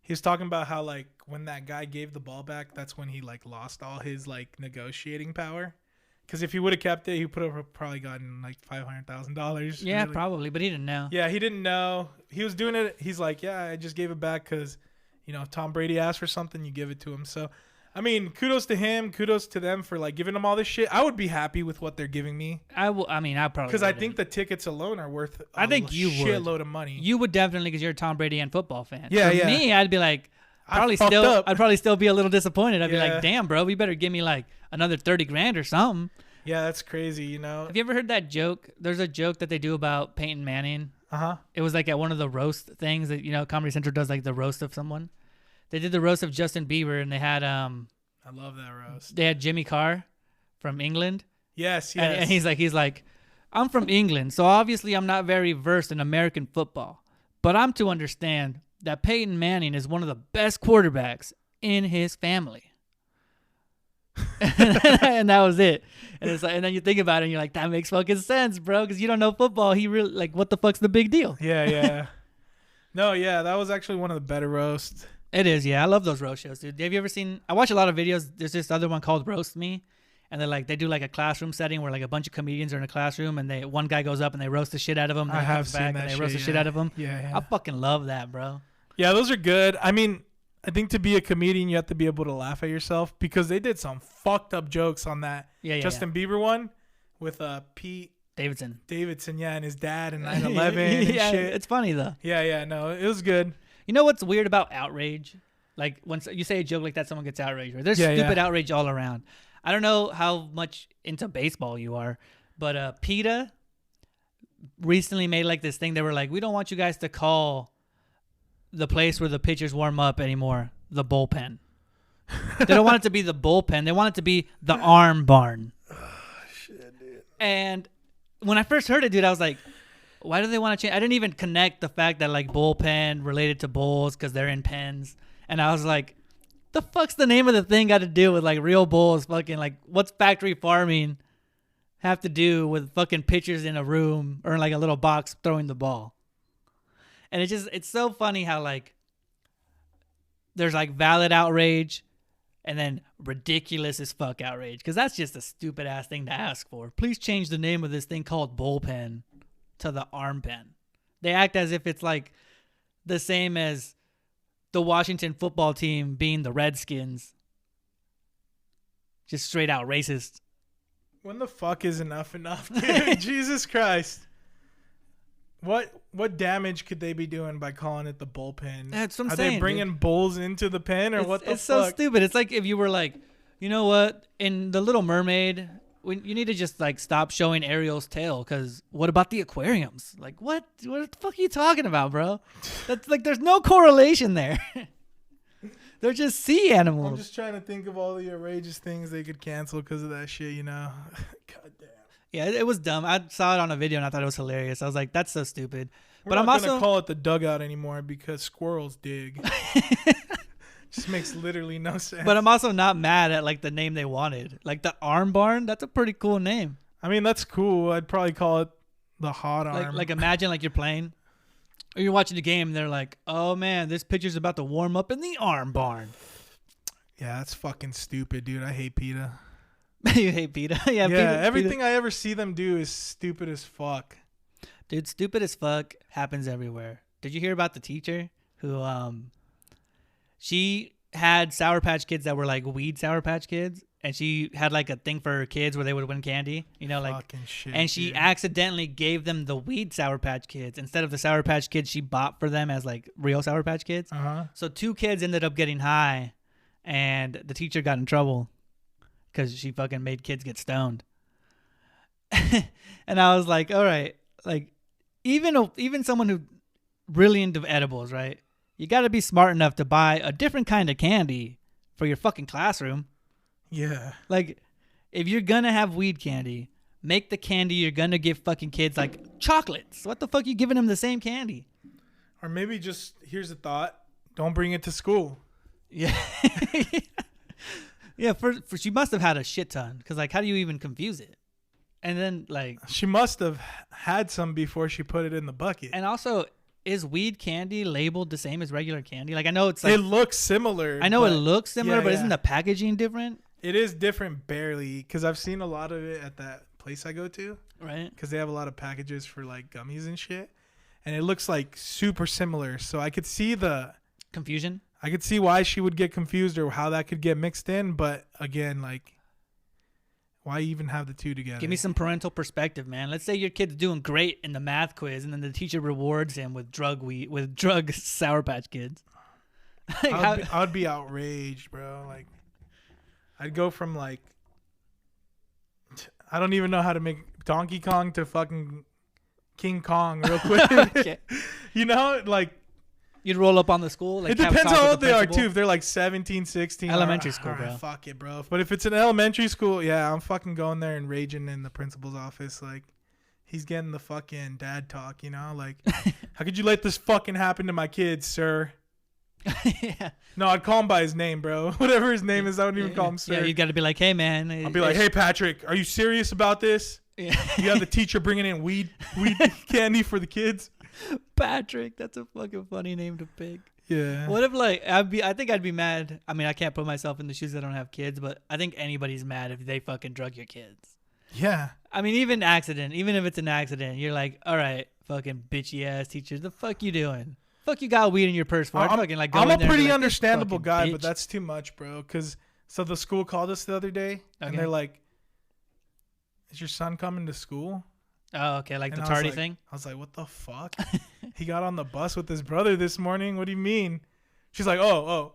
he was talking about how like when that guy gave the ball back, that's when he like lost all his like negotiating power. Because if he would have kept it, he would have probably gotten like $500,000. Yeah, really. probably, but he didn't know. Yeah, he didn't know. He was doing it. He's like, yeah, I just gave it back because, if Tom Brady asked for something, you give it to him. So, I mean, kudos to him. Kudos to them for like giving him all this shit. I would be happy with what they're giving me. I probably because I think the tickets alone are worth shitload of money. You would definitely because you're a Tom Brady and football fan. Yeah, For me, I'd be like, I'd probably still be a little disappointed. I'd be like, damn, bro, you better give me like another $30,000 or something. Yeah, that's crazy. Have you ever heard that joke? There's a joke that they do about Peyton Manning. It was like at one of the roast things that Comedy Central does, like the roast of someone. They did the roast of Justin Bieber, and they had I love that roast. They had Jimmy Carr from England. Yes. And he's like, I'm from England, so obviously I'm not very versed in American football, but I'm to understand that Peyton Manning is one of the best quarterbacks in his family. And that was it. And it's like, and then you think about it and you're like, that makes fucking sense, bro, because you don't know football. He really like, what the fuck's the big deal? Yeah. No, yeah, that was actually one of the better roasts. It is, yeah. I love those roast shows, dude. Have you ever seen? I watch a lot of videos. There's this other one called Roast Me, and they do like a classroom setting where like a bunch of comedians are in a classroom, and one guy goes up and they roast the shit out of him. I have seen that. And they roast the shit out of him. Yeah. I fucking love that, bro. Yeah, those are good. I mean, I think to be a comedian, you have to be able to laugh at yourself because they did some fucked up jokes on that Justin Bieber one with Pete Davidson, and his dad and 9/11 and shit. It's funny though. Yeah, no, it was good. You know what's weird about outrage? Like when you say a joke like that, someone gets outraged. There's stupid outrage all around. I don't know how much into baseball you are, but PETA recently made like this thing. They were like, we don't want you guys to call the place where the pitchers warm up anymore the bullpen. They don't want it to be the bullpen. They want it to be the arm barn. Oh, shit, dude. And when I first heard it, dude, I was like, why do they want to change? I didn't even connect the fact that like bullpen related to bulls because they're in pens. And I was like, the fuck's the name of the thing got to do with like real bulls? Fucking like, what's factory farming have to do with fucking pitchers in a room or in like a little box throwing the ball? And it's so funny how like there's like valid outrage and then ridiculous as fuck outrage. Because that's just a stupid ass thing to ask for. Please change the name of this thing called bullpen to the arm pen. They act as if it's like the same as the Washington football team being the Redskins. Just straight out racist. When the fuck is enough, dude? Jesus Christ. What damage could they be doing by calling it the bullpen? That's what I'm Are saying. They bringing bulls into the pen, or what the fuck? It's so stupid. It's like if you were like, you know what? In The Little Mermaid, you need to just like stop showing Ariel's tail, because what about the aquariums? Like, what the fuck are you talking about, bro? That's like, there's no correlation there. They're just sea animals. I'm just trying to think of all the outrageous things they could cancel because of that shit, you know? God damn. Yeah, it was dumb. I saw it on a video and I thought it was hilarious. I was like, that's so stupid. But I'm not going to call it the dugout anymore because squirrels dig. Just makes literally no sense. But I'm also not mad at like the name they wanted. Like the Arm Barn, that's a pretty cool name. I mean, that's cool. I'd probably call it the hot arm. Like imagine like you're playing or you're watching the game and they're like, oh man, this pitcher's about to warm up in the Arm Barn. Yeah, that's fucking stupid, dude. I hate PETA. You hate PETA? Yeah, everything I ever see them do is stupid as fuck. Dude, stupid as fuck happens everywhere. Did you hear about the teacher who she had Sour Patch Kids that were like weed Sour Patch Kids, and she had like a thing for her kids where they would win candy, you know, like fucking shit, and she accidentally gave them the weed Sour Patch Kids instead of the Sour Patch Kids she bought for them as like real Sour Patch Kids. So 2 kids ended up getting high, and the teacher got in trouble because she fucking made kids get stoned. And I was like, all right, like even someone who really into edibles, right? You got to be smart enough to buy a different kind of candy for your fucking classroom. Yeah. Like, if you're going to have weed candy, make the candy you're going to give fucking kids like chocolates. What the fuck are you giving them the same candy? Or maybe just, here's a thought, don't bring it to school. Yeah. Yeah, for she must have had a shit ton, because like, how do you even confuse it? And then like, she must have had some before she put it in the bucket. And also, is weed candy labeled the same as regular candy? Like, I know it's like, it looks similar. I know it looks similar, but isn't the packaging different? It is different barely, because I've seen a lot of it at that place I go to. Right. Because they have a lot of packages for like gummies and shit. And it looks like super similar. So I could see the confusion. I could see why she would get confused or how that could get mixed in. But again, like, why even have the two together? Give me some parental perspective, man. Let's say your kid's doing great in the math quiz, and then the teacher rewards him with drug Sour Patch Kids. Like, I would be outraged, bro. Like, I'd go from like, I don't even know how to make Donkey Kong to fucking King Kong real quick. Okay. You know, like, you'd roll up on the school. Like, it depends on how old they are too. If they're like 17, 16. Elementary school, all right, bro. Fuck it, bro. But if it's an elementary school, yeah, I'm fucking going there and raging in the principal's office. Like, he's getting the fucking dad talk, you know? Like, how could you let this fucking happen to my kids, sir? Yeah. No, I'd call him by his name, bro. Whatever his name is, I don't even call him sir. Yeah, you got to be like, hey, man. I'll be like, hey, Patrick, are you serious about this? Yeah. You have the teacher bringing in weed candy for the kids? Patrick, that's a fucking funny name to pick. Yeah. What if like I think I'd be mad. I mean, I can't put myself in the shoes that don't have kids, but I think anybody's mad if they fucking drug your kids. Yeah. I mean, even if it's an accident, you're like, all right, fucking bitchy ass teacher, the fuck you doing? Fuck, you got weed in your purse for? I'm a pretty understandable guy, bitch. but that's too much, bro. So the school called us the other day, and they're like, "Is your son coming to school?" Oh, okay, like the tardy thing. I was like, what the fuck? He got on the bus with his brother this morning. What do you mean? She's like, oh.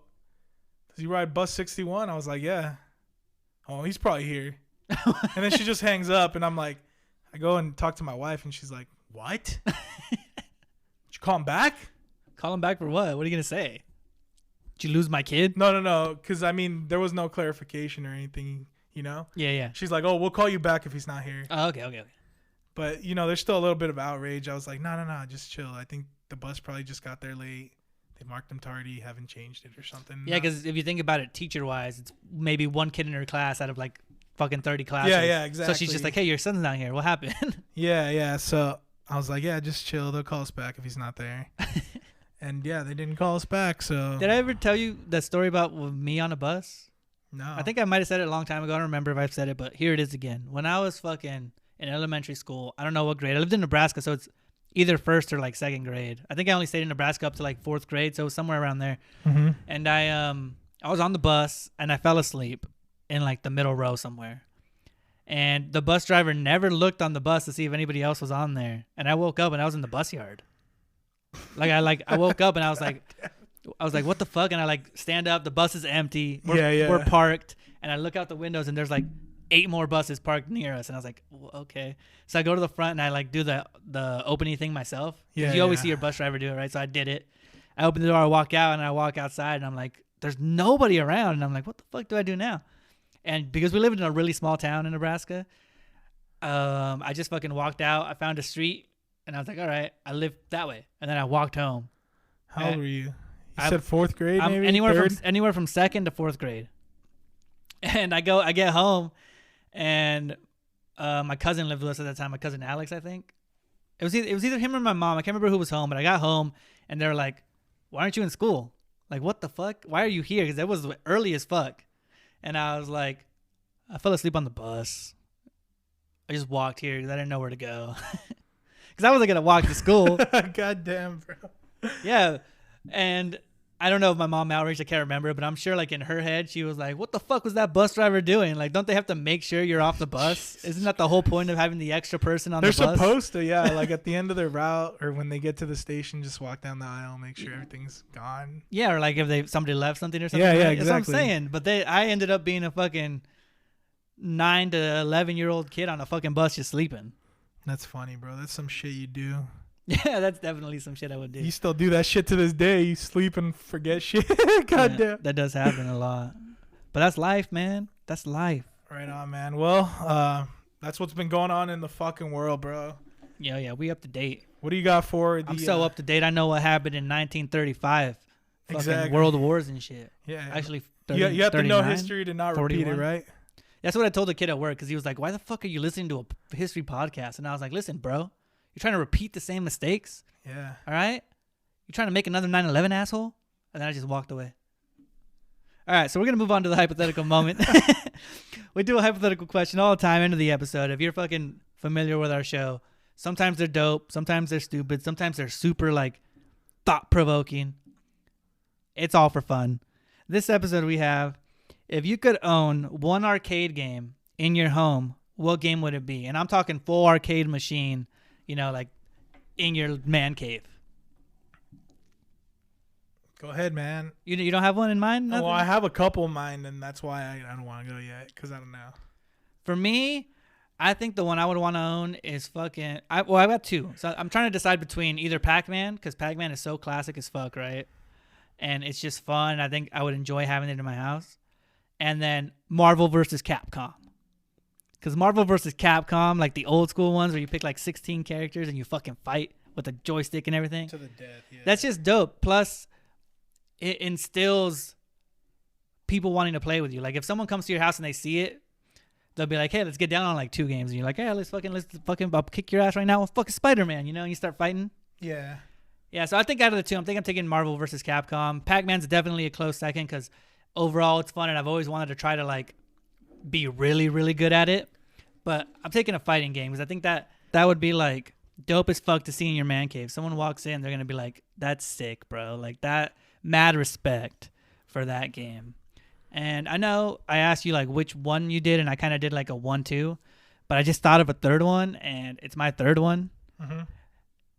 Does he ride bus 61? I was like, yeah. Oh, he's probably here. And then she just hangs up, and I'm like, I go and talk to my wife, and she's like, what? Did you call him back? Call him back for what? What are you going to say? Did you lose my kid? No. Because, I mean, there was no clarification or anything, you know? Yeah. She's like, oh, we'll call you back if he's not here. Oh, okay. But, you know, there's still a little bit of outrage. I was like, no, just chill. I think the bus probably just got there late. They marked them tardy, haven't changed it or something. Yeah, because if you think about it teacher-wise, it's maybe one kid in her class out of, like, fucking 30 classes. Yeah, exactly. So she's just like, hey, your son's not here. What happened? Yeah. So I was like, yeah, just chill. They'll call us back if he's not there. And yeah, they didn't call us back. So Did I ever tell you that story about me on a bus? no. I think I might have said it a long time ago. I don't remember if I've said it, but here it is again. When I was fucking in elementary school, I don't know what grade. I lived in Nebraska, so it's either first or like second grade. I think I only stayed in Nebraska up to like fourth grade, so it was somewhere around there. Mm-hmm. And I was on the bus and I fell asleep in like the middle row somewhere. And the bus driver never looked on the bus to see if anybody else was on there. And I woke up and I was in the bus yard. I woke up and I was like, what the fuck? And I like stand up. The bus is empty. We're parked. And I look out the windows and there's like 8 more buses parked near us. And I was like, well, okay. So I go to the front and I like do the opening thing myself. Yeah. You always see your bus driver do it, right? So I did it. I open the door. I walk out and I walk outside and I'm like, there's nobody around. And I'm like, what the fuck do I do now? And because we lived in a really small town in Nebraska, I just fucking walked out. I found a street and I was like, all right, I live that way. And then I walked home. How old were you? You said fourth grade, maybe? Anywhere from second to fourth grade. And I get home, and my cousin lived with us at that time. My cousin Alex, I think. It was either him or my mom. I can't remember who was home, but I got home, and they were like, "Why aren't you in school? Like, what the fuck? Why are you here?" Because it was early as fuck. And I was like, I fell asleep on the bus. I just walked here because I didn't know where to go. Because I wasn't gonna walk to school. God damn, bro. Yeah, and I don't know if my mom outreached. I can't remember, but I'm sure like in her head she was like, "What the fuck was that bus driver doing? Like, don't they have to make sure you're off the bus? Isn't that the whole point of having the extra person on the bus?" They're supposed to, yeah. Like at the end of their route or when they get to the station, just walk down the aisle, make sure everything's gone. Yeah, or like if somebody left something or something. Yeah, right? exactly. That's what I'm saying. But I ended up being a fucking 9 to 11-year-old kid on a fucking bus just sleeping. That's funny, bro. That's some shit you do. Yeah, that's definitely some shit I would do. You still do that shit to this day. You sleep and forget shit. God damn. That does happen a lot. But that's life, man. That's life. Right on, man. Well, that's what's been going on in the fucking world, bro. Yeah, we up to date. What do you got for the... I'm so up to date. I know what happened in 1935. Exactly. Fucking world wars and shit. Yeah. Actually, you have to know 39, history to not 41. repeat it, right? That's what I told the kid at work because he was like, "Why the fuck are you listening to a history podcast?" And I was like, "Listen, bro, you're trying to repeat the same mistakes. Yeah. All right? You're trying to make another 9/11 asshole?" And then I just walked away. All right, so we're going to move on to the hypothetical moment. We do a hypothetical question all the time into the episode. If you're fucking familiar with our show, sometimes they're dope, sometimes they're stupid, sometimes they're super like thought-provoking. It's all for fun. This episode we have, if you could own one arcade game in your home, what game would it be? And I'm talking full arcade machine, like in your man cave. Go ahead, man. You don't have one in mind? Nothing? Well, I have a couple in mind, and that's why I don't want to go yet, because I don't know. For me, I think the one I would want to own is fucking... I got 2. So I'm trying to decide between either Pac-Man, because Pac-Man is so classic as fuck, right? And it's just fun. I think I would enjoy having it in my house. And then Marvel versus Capcom. Because Marvel versus Capcom, like the old school ones where you pick like 16 characters and you fucking fight with a joystick and everything. To the death, yeah. That's just dope. Plus, it instills people wanting to play with you. Like if someone comes to your house and they see it, they'll be like, "Hey, let's get down on like 2 games." And you're like, "Hey, let's fucking I'll kick your ass right now with fucking Spider-Man," and you start fighting. Yeah. Yeah, so I think out of the 2, I'm taking Marvel versus Capcom. Pac-Man's definitely a close second because overall it's fun and I've always wanted to try to like be really, really good at it. But I'm taking a fighting game because I think that would be like dope as fuck to see in your man cave. Someone walks in, they're going to be like, "That's sick, bro." Like that, mad respect for that game. And I know I asked you like which one you did and I kind of did like a 1-2, but I just thought of a third one and it's my third one. Mm-hmm.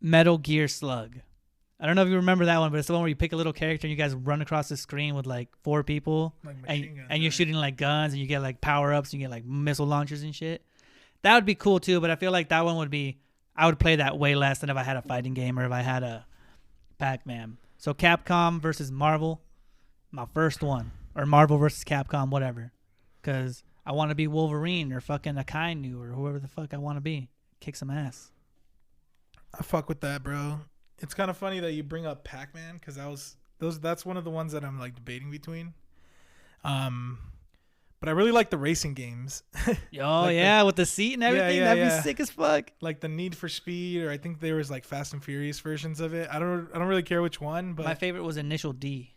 Metal Gear Slug. I don't know if you remember that one, but it's the one where you pick a little character and you guys run across the screen with like 4 people, Like and you're shooting like guns and you get like power ups and you get like missile launchers and shit. That would be cool too, but I feel like that one would be, I would play that way less than if I had a fighting game or if I had a Pac-Man. So Capcom versus Marvel, my first one, or Marvel versus Capcom, whatever, because I want to be Wolverine or fucking Akainu or whoever the fuck I want to be, kick some ass. I fuck with that, bro. It's kind of funny that you bring up Pac-Man because that's one of the ones that I'm like debating between. But I really like the racing games. Oh, yeah, with the seat and everything. That'd be sick as fuck. Like the Need for Speed, or I think there was like Fast and Furious versions of it. I don't really care which one, but my favorite was Initial D.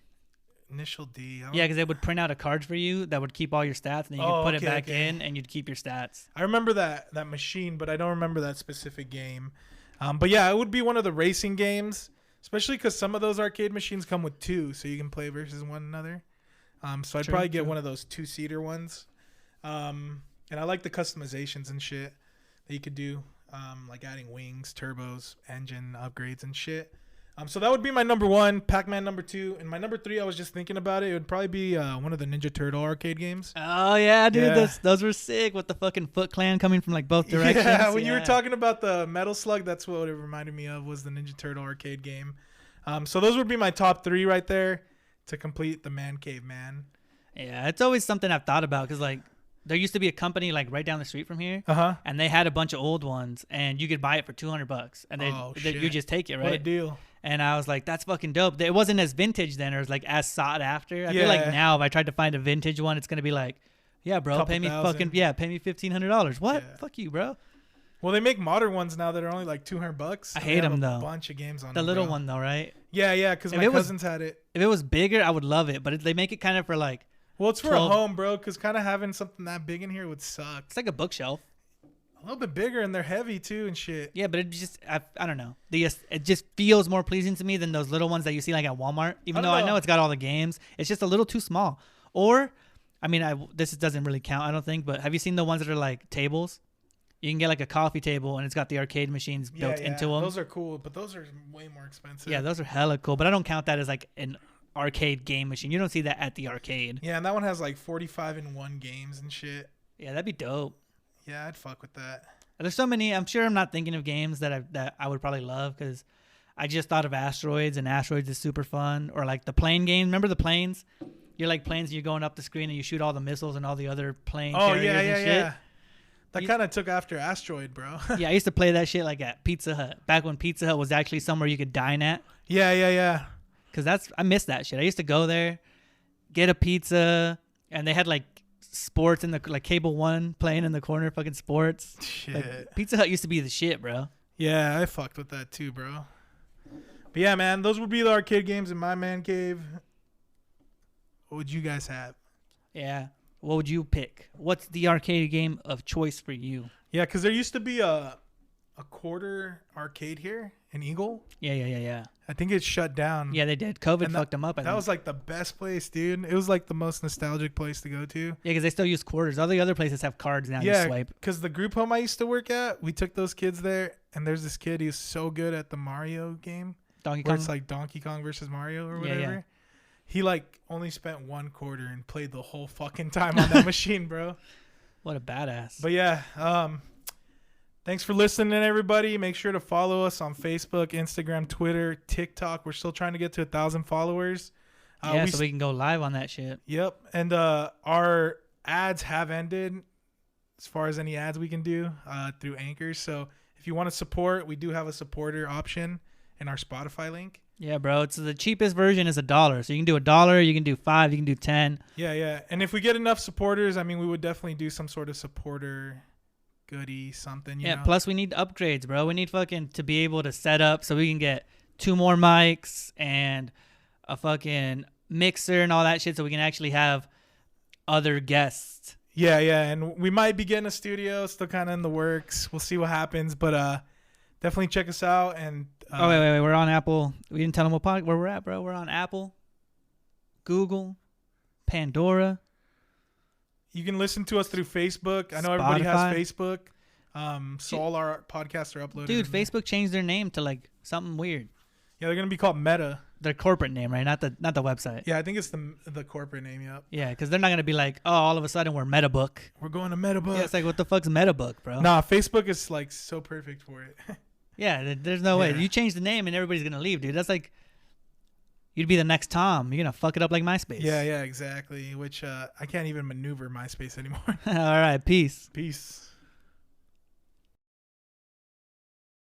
Initial D. Yeah, because they would print out a card for you that would keep all your stats, and then you could put it back in, and you'd keep your stats. I remember that machine, but I don't remember that specific game. But yeah, it would be one of the racing games, especially because some of those arcade machines come with two, so you can play versus one another. So I'd probably get one of those 2-seater ones. And I like the customizations and shit that you could do, like adding wings, turbos, engine upgrades and shit. So that would be my number 1, Pac-Man number 2. And my number 3, I was just thinking about it. It would probably be one of the Ninja Turtle arcade games. Oh, yeah, dude. Yeah. Those were sick with the fucking Foot Clan coming from like both directions. Yeah, when you were talking about the Metal Slug, that's what it reminded me of, was the Ninja Turtle arcade game. So those would be my top 3 right there to complete the Man Cave, man. Yeah, it's always something I've thought about because like there used to be a company like right down the street from here, and they had a bunch of old ones, and you could buy it for $200, and you just take it, right? What a deal! And I was like, that's fucking dope. It wasn't as vintage then, or was like as sought after. I feel like now if I tried to find a vintage one, it's gonna be like, yeah, bro, pay me $1,500. What? Yeah. Fuck you, bro. Well, they make modern ones now that are only like $200. I hate them though. A bunch of games on the them, little one though, right? Yeah, because my cousins had it. If it was bigger, I would love it, but they make it kind of for like. Well, it's for 12. A home, bro, because kind of having something that big in here would suck. It's like a bookshelf. A little bit bigger, and they're heavy too and shit. Yeah, but it just, I don't know. It just feels more pleasing to me than those little ones that you see like at Walmart. Even though I know it's got all the games, it's just a little too small. Or, I mean, this doesn't really count, I don't think, but have you seen the ones that are like tables? You can get like a coffee table, and it's got the arcade machines built into them. Those are cool, but those are way more expensive. Yeah, those are hella cool, but I don't count that as like an arcade game machine. You don't see that at the arcade. Yeah, and that one has like 45-in-1 games and shit. Yeah, that'd be dope. Yeah, I'd fuck with that. There's so many. I'm sure I'm not thinking of games that I would probably love because I just thought of Asteroids, and Asteroids is super fun. Or like the plane game. Remember the planes? You're like planes, and you're going up the screen, and you shoot all the missiles and all the other plane carriers and shit. Yeah. That kind of took after Asteroid, bro. Yeah, I used to play that shit like at Pizza Hut. Back when Pizza Hut was actually somewhere you could dine at. Yeah. Because I miss that shit. I used to go there, get a pizza, and they had like sports in the like Cable One playing in the corner, fucking sports. Shit. Like, Pizza Hut used to be the shit, bro. Yeah, I fucked with that too, bro. But yeah, man, those would be the arcade games in my man cave. What would you guys have? Yeah. What would you pick? What's the arcade game of choice for you? Yeah, because there used to be a quarter arcade here in Eagle. Yeah. I think it shut down. Yeah, they did. COVID fucked them up. That was like the best place, dude. It was like the most nostalgic place to go to. Yeah, because they still use quarters. All the other places have cards now. Yeah, you swipe. Because the group home I used to work at, we took those kids there, and there's this kid who's so good at the Mario game. Donkey Kong? Where it's like Donkey Kong versus Mario or whatever. Yeah. He like only spent one quarter and played the whole fucking time on that machine, bro. What a badass. But yeah, thanks for listening, everybody. Make sure to follow us on Facebook, Instagram, Twitter, TikTok. We're still trying to get to 1,000 followers. So we can go live on that shit. Yep. And our ads have ended as far as any ads we can do through Anchor. So if you want to support, we do have a supporter option in our Spotify link. Yeah, bro. It's the cheapest version is $1. So you can do $1, you can do $5, you can do 10. Yeah. And if we get enough supporters, I mean, we would definitely do some sort of supporter goodie, something. You know? Plus we need upgrades, bro. We need fucking to be able to set up so we can get 2 more mics and a fucking mixer and all that shit so we can actually have other guests. Yeah. And we might be getting a studio, still kind of in the works. We'll see what happens, but definitely check us out. And wait. We're on Apple. We didn't tell them where we're at, bro. We're on Apple, Google, Pandora. You can listen to us through Facebook. I know Spotify. Everybody has Facebook. So all our podcasts are uploaded. Dude, Facebook changed their name to like something weird. Yeah, they're gonna be called Meta. Their corporate name, right? Not the website. Yeah, I think it's the corporate name. Yep. Yeah, because they're not gonna be like, oh, all of a sudden we're MetaBook. We're going to MetaBook. Yeah, it's like, what the fuck's MetaBook, bro? Nah, Facebook is like so perfect for it. Yeah, there's no way. You change the name and everybody's gonna leave, dude. That's like you'd be the next Tom. You're gonna fuck it up like MySpace. Yeah, exactly. Which I can't even maneuver MySpace anymore. All right, peace. Peace.